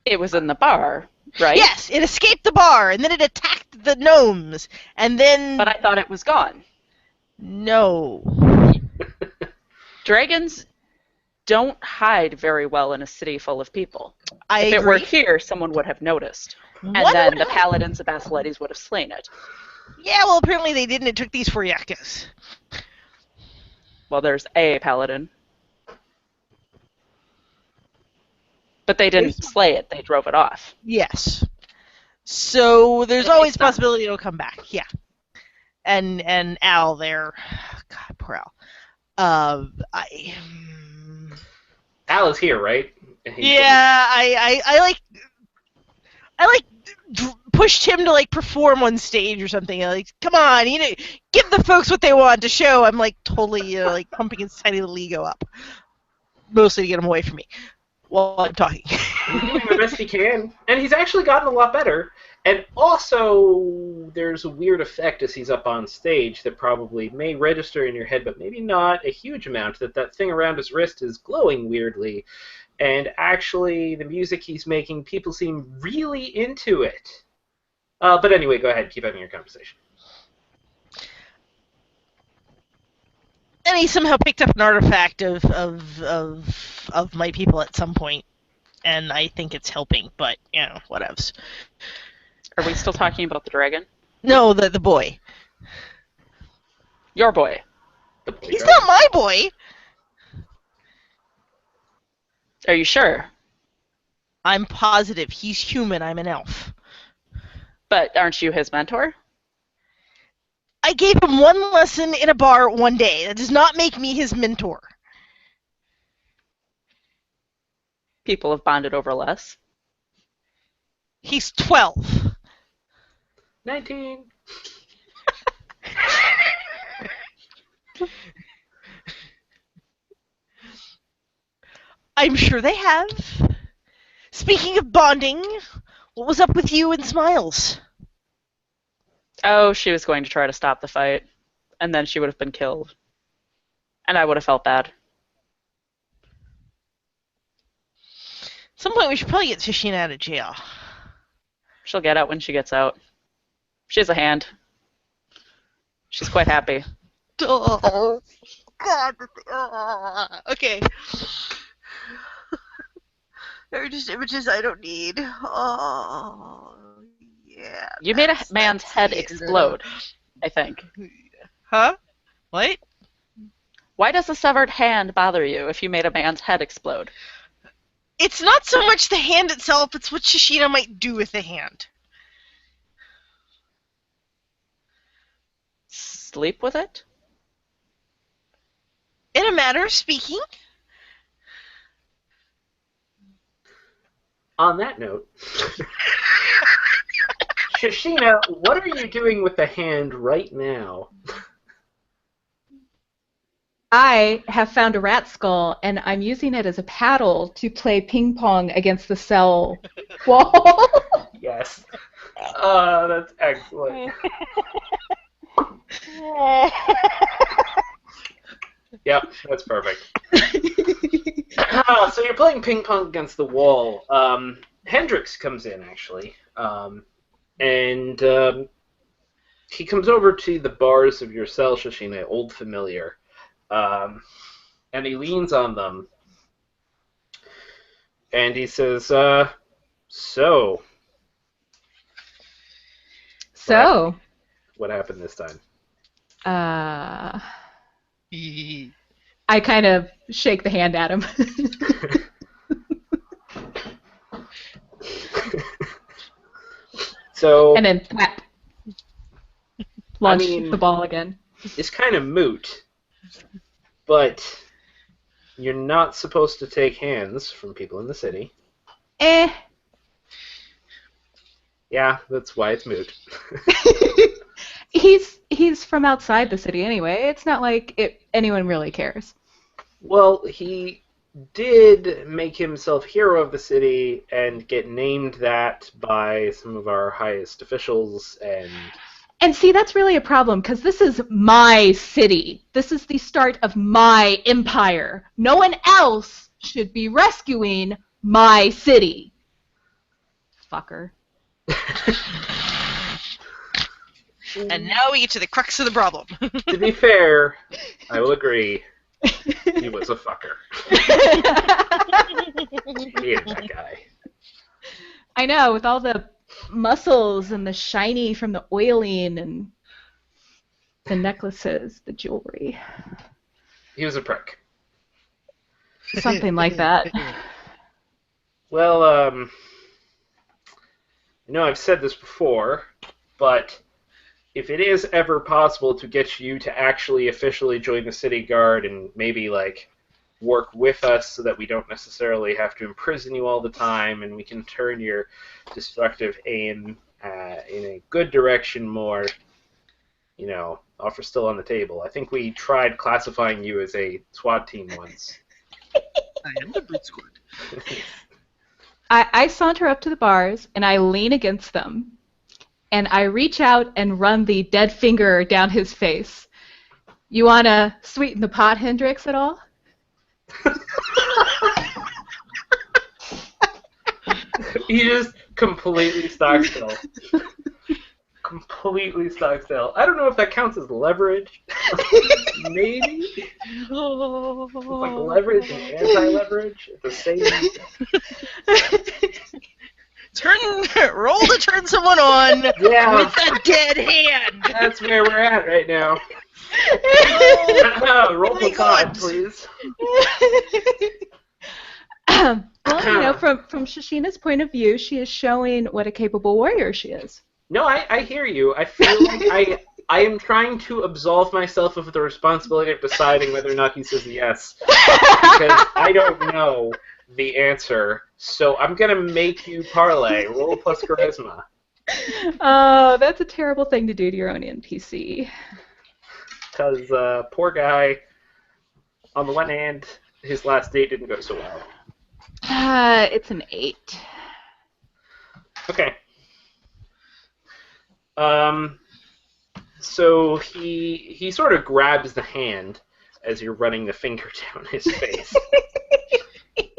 it was in the bar, right? Yes, it escaped the bar, and then it attacked the gnomes, and then... But I thought it was gone. No. Dragons don't hide very well in a city full of people. If it were here, someone would have noticed. And then the paladins of Basilides would have slain it. Yeah, well, apparently they didn't. It took these 4 yakas. Well, there's a paladin. But they didn't slay it, they drove it off. Yes. So there's It always makes a possibility it'll come back. Yeah. And Al there. God, poor Al. Al is here, right? Yeah, I pushed him to like perform on stage or something. Like, come on, give the folks what they want to show. I'm like totally like pumping his tiny little ego up, mostly to get him away from me while I'm talking. He's doing the best he can, and he's actually gotten a lot better. And also, there's a weird effect as he's up on stage that probably may register in your head, but maybe not a huge amount, that thing around his wrist is glowing weirdly. And actually, the music he's making, people seem really into it. But anyway, go ahead, keep having your conversation. And he somehow picked up an artifact of my people at some point, and I think it's helping, but, whatevs. Are we still talking about the dragon? No, the boy. Your boy. He's not my boy! Are you sure? I'm positive. He's human. I'm an elf. But aren't you his mentor? I gave him one lesson in a bar one day. That does not make me his mentor. People have bonded over less. He's 12. 19. I'm sure they have. Speaking of bonding, what was up with you and Smiles? Oh, she was going to try to stop the fight, and then she would have been killed. And I would have felt bad. At some point, we should probably get Shishina out of jail. She'll get out when she gets out. She has a hand. She's quite happy. Oh, God. Okay. They're just images I don't need. Oh, yeah. You made a man's head explode, I think. Huh? What? Why does a severed hand bother you if you made a man's head explode? It's not so much the hand itself, it's what Shishina might do with the hand. Sleep with it? In a matter of speaking. On that note, Shishina, what are you doing with the hand right now? I have found a rat skull, and I'm using it as a paddle to play ping pong against the cell wall. Yes. That's excellent. Yep, that's perfect. So you're playing ping pong against the wall. Hendrix comes in, actually. And he comes over to the bars of your cell, Shishina, old familiar. And he leans on them. And he says, So, what happened this time? I kind of shake the hand at him. So, and then thwap. Launch the ball again. It's kind of moot, but you're not supposed to take hands from people in the city. Yeah, that's why it's moot. He's from outside the city anyway. It's not like anyone really cares. Well, he did make himself hero of the city and get named that by some of our highest officials. And see, that's really a problem, because this is my city. This is the start of my empire. No one else should be rescuing my city. Fucker. And now we get to the crux of the problem. To be fair, I will agree. He was a fucker. He is that guy. I know, with all the muscles and the shiny from the oiling and the necklaces, the jewelry. He was a prick. Something like that. Well, I know I've said this before, but if it is ever possible to get you to actually officially join the city guard and maybe, like, work with us so that we don't necessarily have to imprison you all the time and we can turn your destructive aim in a good direction more, you know, offer's still on the table. I think we tried classifying you as a SWAT team once. I am the brute squad. I saunter up to the bars and I lean against them and I reach out and run the dead finger down his face. You want to sweeten the pot, Hendrix, at all? He just completely stock still. Completely stock still. I don't know if that counts as leverage. Maybe. It's like leverage and anti-leverage at the same. Roll to turn someone on Yeah. with a dead hand. That's where we're at right now. Roll for God, please. Well, you know, from Shashina's point of view, she is showing what a capable warrior she is. No, I hear you. I feel like I am trying to absolve myself of the responsibility of deciding whether or not he says yes. Because I don't know the answer. So I'm going to make you parlay. Roll plus charisma. Oh, that's a terrible thing to do to your own NPC. Because poor guy, on the one hand, his last date didn't go so well. It's an 8. Okay. So he sort of grabs the hand as you're running the finger down his face. He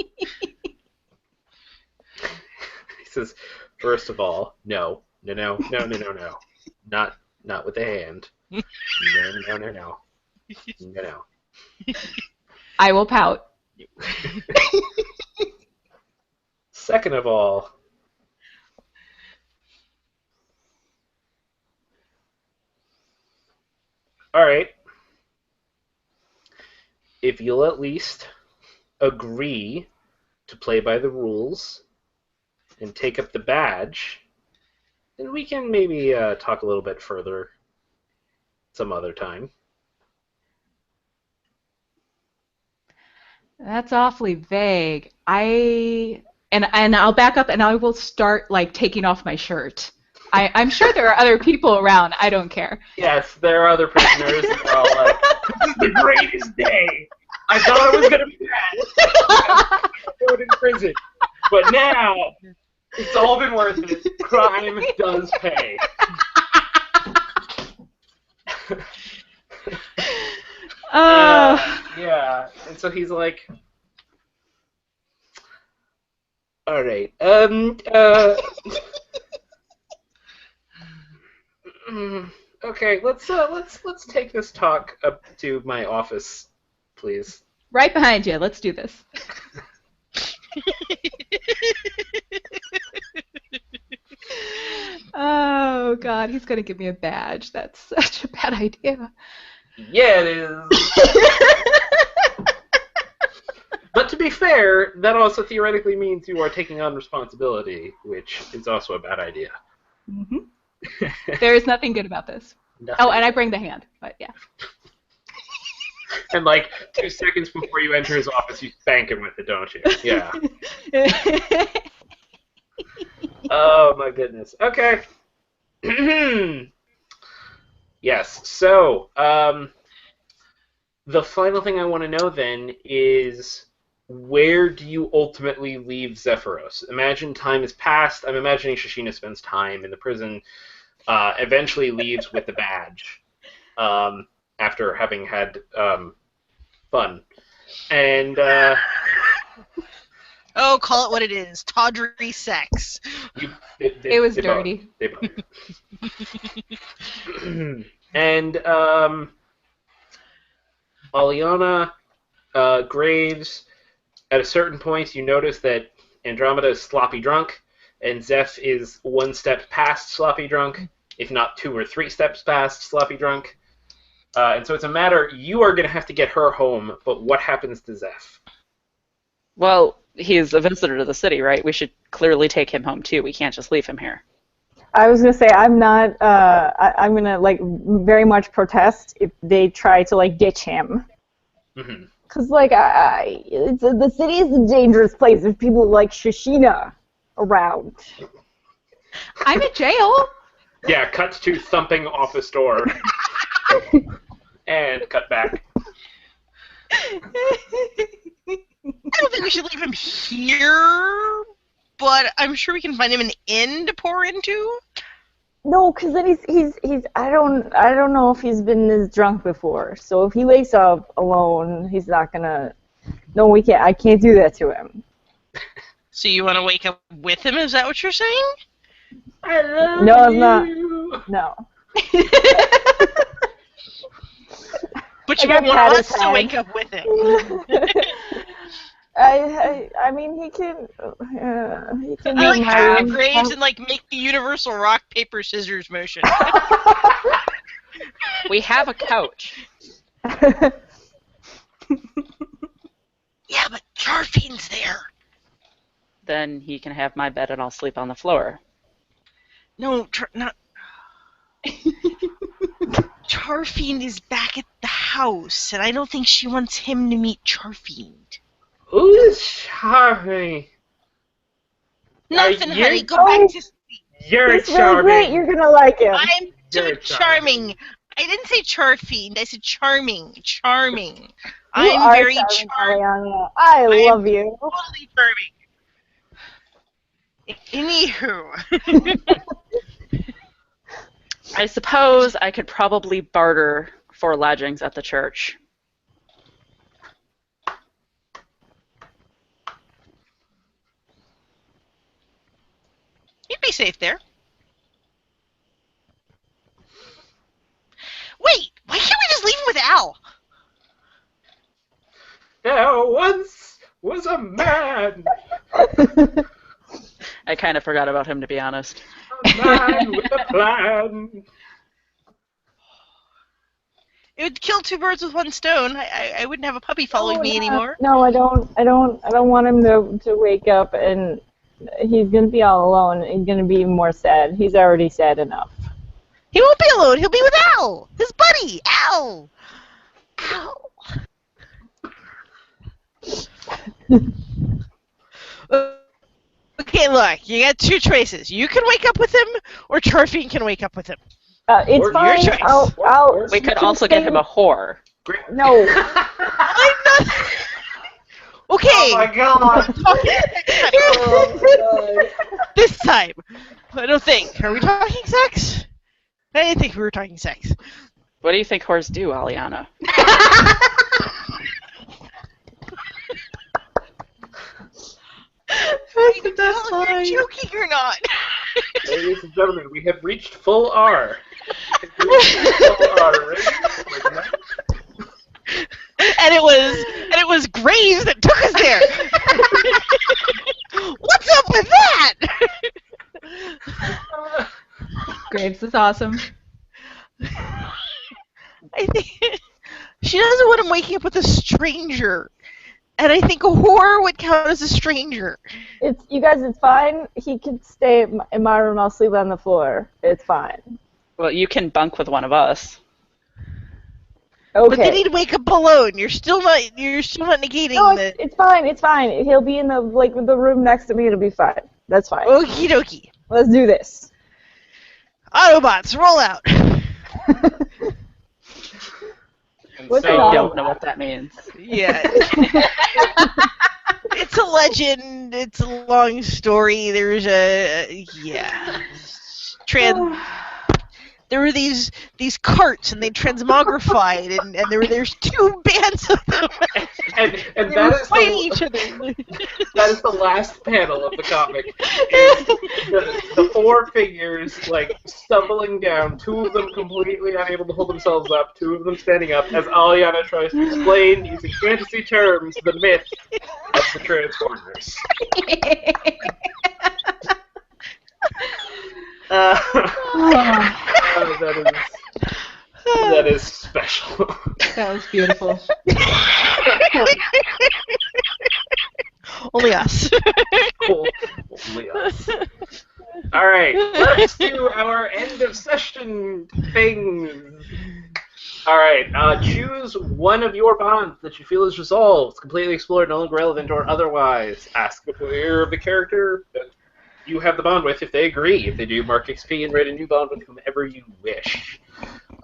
says, first of all, no. Not with the hand. No. I will pout. Second of all, alright, if you'll at least agree to play by the rules and take up the badge, then we can maybe talk a little bit further some other time. That's awfully vague. And I'll back up and I will start like taking off my shirt. I'm sure there are other people around. I don't care. Yes, there are other prisoners and they're all like, this is the greatest day. I thought it was going to be bad. Put in prison. But now, it's all been worth it. Crime does pay. Yeah. And so he's like, all right. Okay, let's take this talk up to my office, please. Right behind you. Let's do this. Oh, God, he's going to give me a badge. That's such a bad idea. Yeah, it is. But to be fair, that also theoretically means you are taking on responsibility, which is also a bad idea. Mm-hmm. There is nothing good about this. Nothing. Oh, and I bring the hand, but yeah. And like 2 seconds before you enter his office, you spank him with it, don't you? Yeah. Oh my goodness. Okay. Yes. So, the final thing I want to know then is, where do you ultimately leave Zephyros? Imagine time has passed. I'm imagining Shashina spends time in the prison, eventually leaves with the badge, after having had fun. And oh, call it what it is. Tawdry sex. It was dirty. They both. And Aliana, Graves, at a certain point you notice that Andromeda is sloppy drunk, and Zeph is 1 step past sloppy drunk, if not 2 or 3 steps past sloppy drunk. And so it's a matter, you are going to have to get her home, but what happens to Zeph? Well, he's a visitor to the city, right? We should clearly take him home, too. We can't just leave him here. I was gonna say I'm not. I'm gonna like very much protest if they try to like ditch him. Mm-hmm. Cause like the city is a dangerous place. There's people like Shishina around. I'm in jail. Yeah, cut to thumping office door. And cut back. I don't think we should leave him here, but I'm sure we can find him an inn to pour into. No, cause then he's I don't know if he's been this drunk before. So if he wakes up alone, he's not gonna. No, we can't. I can't do that to him. So you want to wake up with him? Is that what you're saying? I love No, it's you. not. No. But you I want got us his to hand. wake up with him. I mean, he can I be like in my hack room. graves and like make the universal rock paper scissors motion. We have a couch. Yeah, but Charfine's there. Then he can have my bed and I'll sleep on the floor. No, not. Charfine is back at the house, and I don't think she wants him to meet Charfine. Who's Charming? Nothing, you- honey. Go back to sleep. You're He's really charming. great. You're gonna like him. I'm so You're charming. I didn't say Charfine. I said charming. Charming. You I'm are very charming, charming. Aliana. I love you. Totally charming. Anywho. I suppose I could probably barter for lodgings at the church. You'd be safe there. Wait, why can't we just leave him with Al? There once was a man. I kind of forgot about him, to be honest. A man with a plan. It would kill 2 birds with 1 stone. I wouldn't have a puppy following me anymore. No, I don't want him to wake up and he's gonna be all alone. He's gonna be more sad. He's already sad enough. He won't be alone. He'll be with Al, his buddy, Al. Al. Okay, look, you got 2 choices. You can wake up with him, or Charfine can wake up with him. It's Or fine. your choice. I'll We could also get him a whore. No. I'm not. Okay. Oh my god. This time. I don't think. Are we talking sex? I didn't think we were talking sex. What do you think whores do, Aliana? I can tell if you're joking or not. Ladies and gentlemen, we have reached full R. Full R, right? And it was Graves that took us there. What's up with that? Graves is awesome. I think she doesn't want him waking up with a stranger. And I think a whore would count as a stranger. It's you guys. It's fine. He can stay in my room. I'll sleep on the floor. It's fine. Well, you can bunk with one of us. Okay. But then he'd wake up alone. You're still not negating No, the. it's fine. It's fine. He'll be in the the room next to me. It'll be fine. That's fine. Okie dokie. Let's do this. Autobots, roll out. And What's I it all don't know what that means. Yeah. It's a legend. It's a long story. There's a there were these carts and they transmogrified and there's 2 bands of them. and They that were is fighting the, each other. that is the last panel of the comic. Is the 4 figures like stumbling down, 2 of them completely unable to hold themselves up, 2 of them standing up, as Aliana tries to explain using fantasy terms the myth of the Transformers. That is special. That was beautiful. Only us. Cool. Only us. All right, let's do our end of session things. All right, choose one of your bonds that you feel is resolved, completely explored, no longer relevant, or otherwise. Ask the player of the character that you have the bond with if they agree. If they do, mark XP and write a new bond with whomever you wish.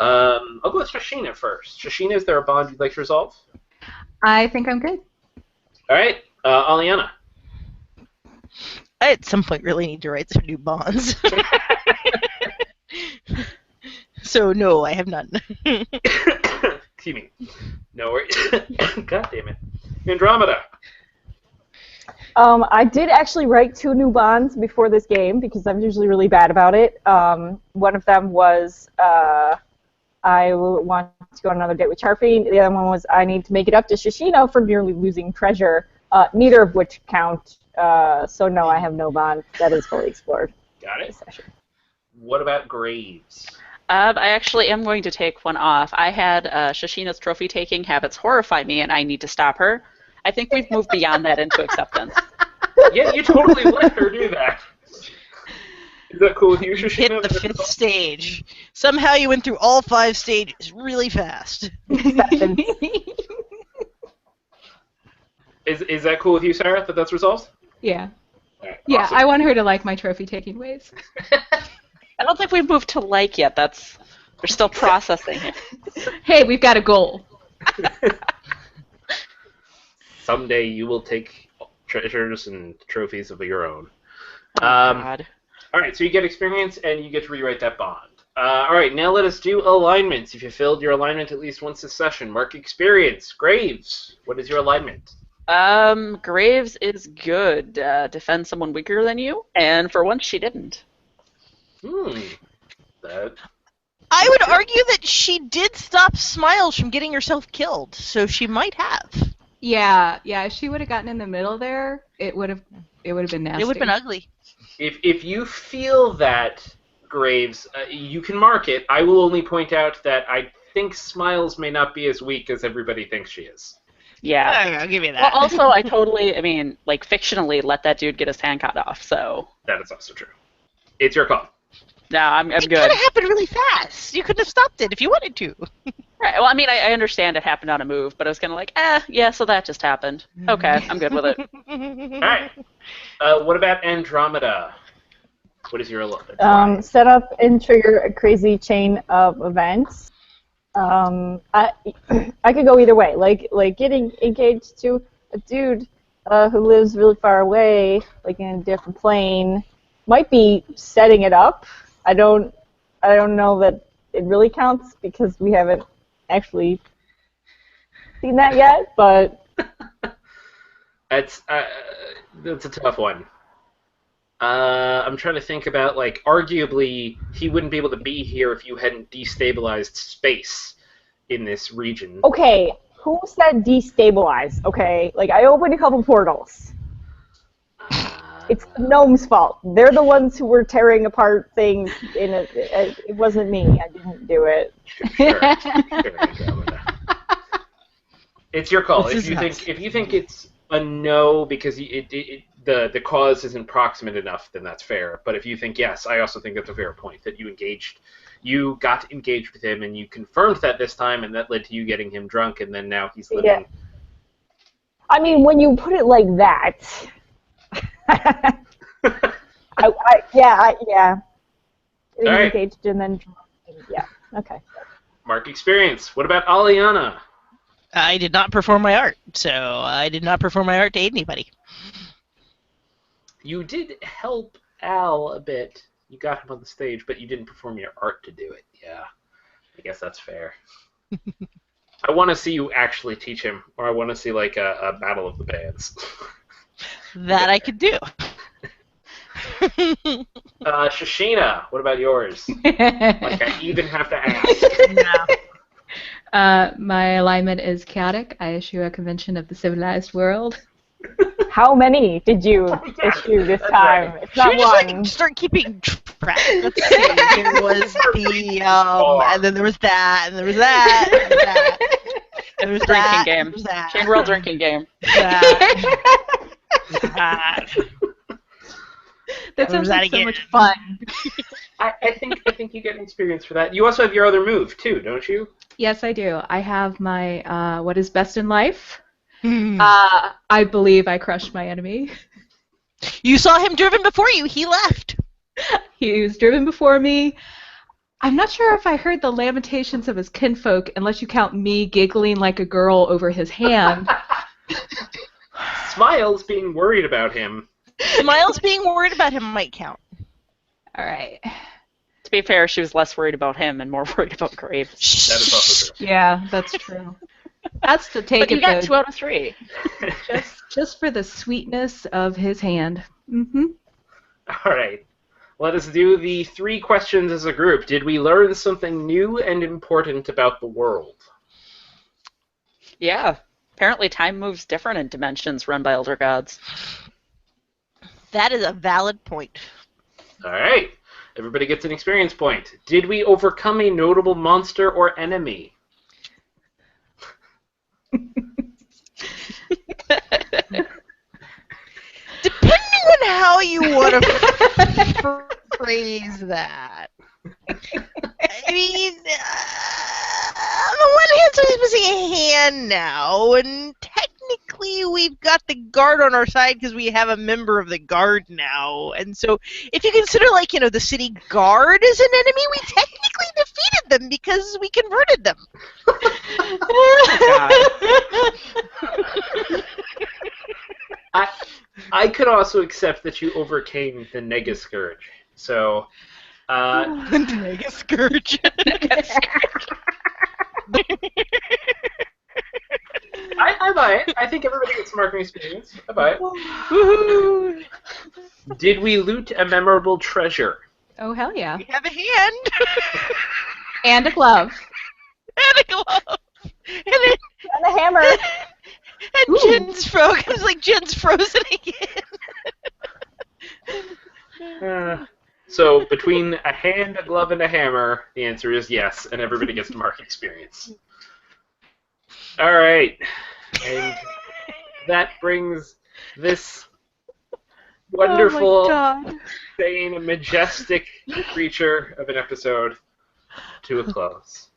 I'll go with Shashina first. Shashina, is there a bond you'd like to resolve? I think I'm good. All right, Aliana. I at some point really need to write some new bonds. So no, I have none. Excuse me. No worries. God damn it. Andromeda. I did actually write 2 new bonds before this game because I'm usually really bad about it. One of them was I want to go on another date with Charfine. The other one was I need to make it up to Shishino for nearly losing treasure, neither of which count. So no, I have no bond that is fully explored. Got it. What about Graves? I actually am going to take one off. I had Shashina's trophy-taking habits horrify me, and I need to stop her. I think we've moved beyond that into acceptance. Yeah, you totally let her do that. Is that cool with you, Shashina? Hit the 5th stage. Somehow you went through all 5 stages really fast. Is that cool with you, Sarah, that that's resolved? Yeah. All right, Yeah, awesome. I want her to like my trophy-taking ways. I don't think we've moved to like yet. We're still processing it. Hey, we've got a goal. Someday you will take treasures and trophies of your own. Oh, God. All right, so you get experience and you get to rewrite that bond. All right, now let us do alignments. If you filled your alignment at least once this session, mark experience. Graves, what is your alignment? Graves is good. Defend someone weaker than you, and for once she didn't. That... I would argue that she did stop Smiles from getting herself killed, so she might have. Yeah, if she would have gotten in the middle there, it would have been nasty. It would have been ugly. If you feel that, Graves, you can mark it. I will only point out that I think Smiles may not be as weak as everybody thinks she is. Yeah. I'll give you that. Well, also, I totally, fictionally let that dude get his hand cut off, so... That is also true. It's your call. No, I'm good. It could have happened really fast. You could have stopped it if you wanted to. Right, well, I understand it happened on a move, but I was kind of like, yeah, so that just happened. Okay, I'm good with it. All right. What about Andromeda? What is your set up and trigger a crazy chain of events. I could go either way. Like getting engaged to a dude who lives really far away, like in a different plane, might be setting it up. I don't know that it really counts because we haven't actually seen that yet, but that's a tough one. I'm trying to think about, arguably, he wouldn't be able to be here if you hadn't destabilized space in this region. Okay, who said destabilize? Okay, I opened a couple portals. It's the gnomes' fault. They're the ones who were tearing apart things. It wasn't me. I didn't do it. Sure, it's your call. If you think it's a no because the cause isn't proximate enough, then that's fair. But if you think yes, I also think that's a fair point, that you got engaged with him and you confirmed that this time, and that led to you getting him drunk, and then now he's living. Yeah. I mean, when you put it like that, yeah. Getting engaged and then drunk, yeah, okay. Mark experience. What about Aliana? I did not perform my art, so I did not perform my art to aid anybody. You did help Al a bit. You got him on the stage, but you didn't perform your art to do it. Yeah, I guess that's fair. I want to see you actually teach him, or I want to see a battle of the bands. That I could do. Shashina, what about yours? I even have to ask. No. My alignment is chaotic. I issue a convention of the civilized world. How many did you issue this time? Right. It's not Should we just one. start keeping track? Let's see. There was the and then there was that, and there was that, and there was that. There was Drinking that, game. there was that. Chain World drinking game. That. That. That There was sounds that like so again. much fun. I think you get experience for that. You also have your other move too, don't you? Yes, I do. I have my what is best in life. Hmm. I believe I crushed my enemy. You saw him driven before you. He left. He was driven before me. I'm not sure if I heard the lamentations of his kinfolk, unless you count me giggling like a girl over his hand. Smiles being worried about him. Miles being worried about him might count. All right. To be fair, she was less worried about him and more worried about Graves. That is also true. Yeah, that's true. That's to take But you it got though, 2 out of 3. just for the sweetness of his hand. Mm-hmm. All right. Let us do the 3 questions as a group. Did we learn something new and important about the world? Yeah. Apparently time moves different in dimensions run by Elder Gods. That is a valid point. All right. Everybody gets an experience point. Did we overcome a notable monster or enemy? Depending on how you want to phrase that. I mean, on the one hand, somebody's missing a hand now, and technically we've got the guard on our side because we have a member of the guard now. And so if you consider, like, the city guard as an enemy, we technically defeated them because we converted them. I could also accept that you overcame the Nega Scourge. So, The Mega Scourge. I buy it. I think everybody gets marking experience. I buy it. Woohoo! Did we loot a memorable treasure? Oh, hell yeah. We have a hand. And a glove. And a glove. And And a hammer. And Jen's frozen. It's like Jen's frozen again. So between a hand, a glove, and a hammer, the answer is yes, and everybody gets to mark experience. All right, and that brings this wonderful, sane, and majestic creature of an episode to a close.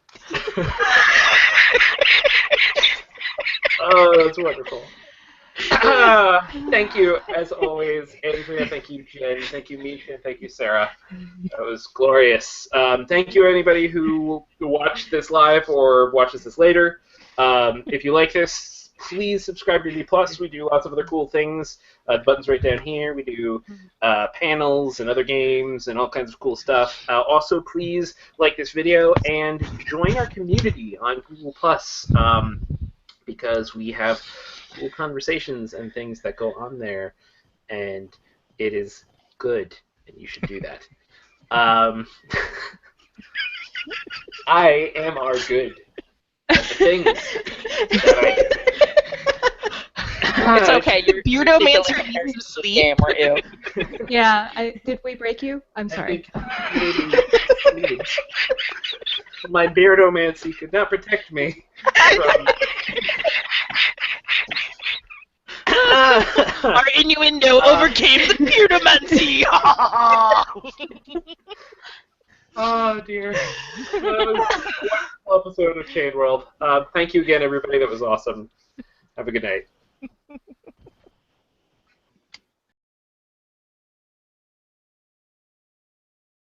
Oh, that's wonderful. Thank you, as always, Andrea. Thank you, Jen. Thank you, Misha. Thank you, Sarah. That was glorious. Thank you, anybody who watched this live or watches this later. If you like this, please subscribe to D+. We do lots of other cool things. The button's right down here. We do panels and other games and all kinds of cool stuff. Also, please like this video and join our community on Google+. Because we have cool conversations and things that go on there, and it is good, and you should do that. I am our good at the things that I do. It's okay. You're Beardomancer feeling needs to this sleep. game, weren't you? Yeah, did we break you? I'm sorry. My beardomancy could not protect me from... Our innuendo overcame the beardomancy. Oh dear. That was a wonderful episode of Chain World. Thank you again, everybody. That was awesome. Have a good night.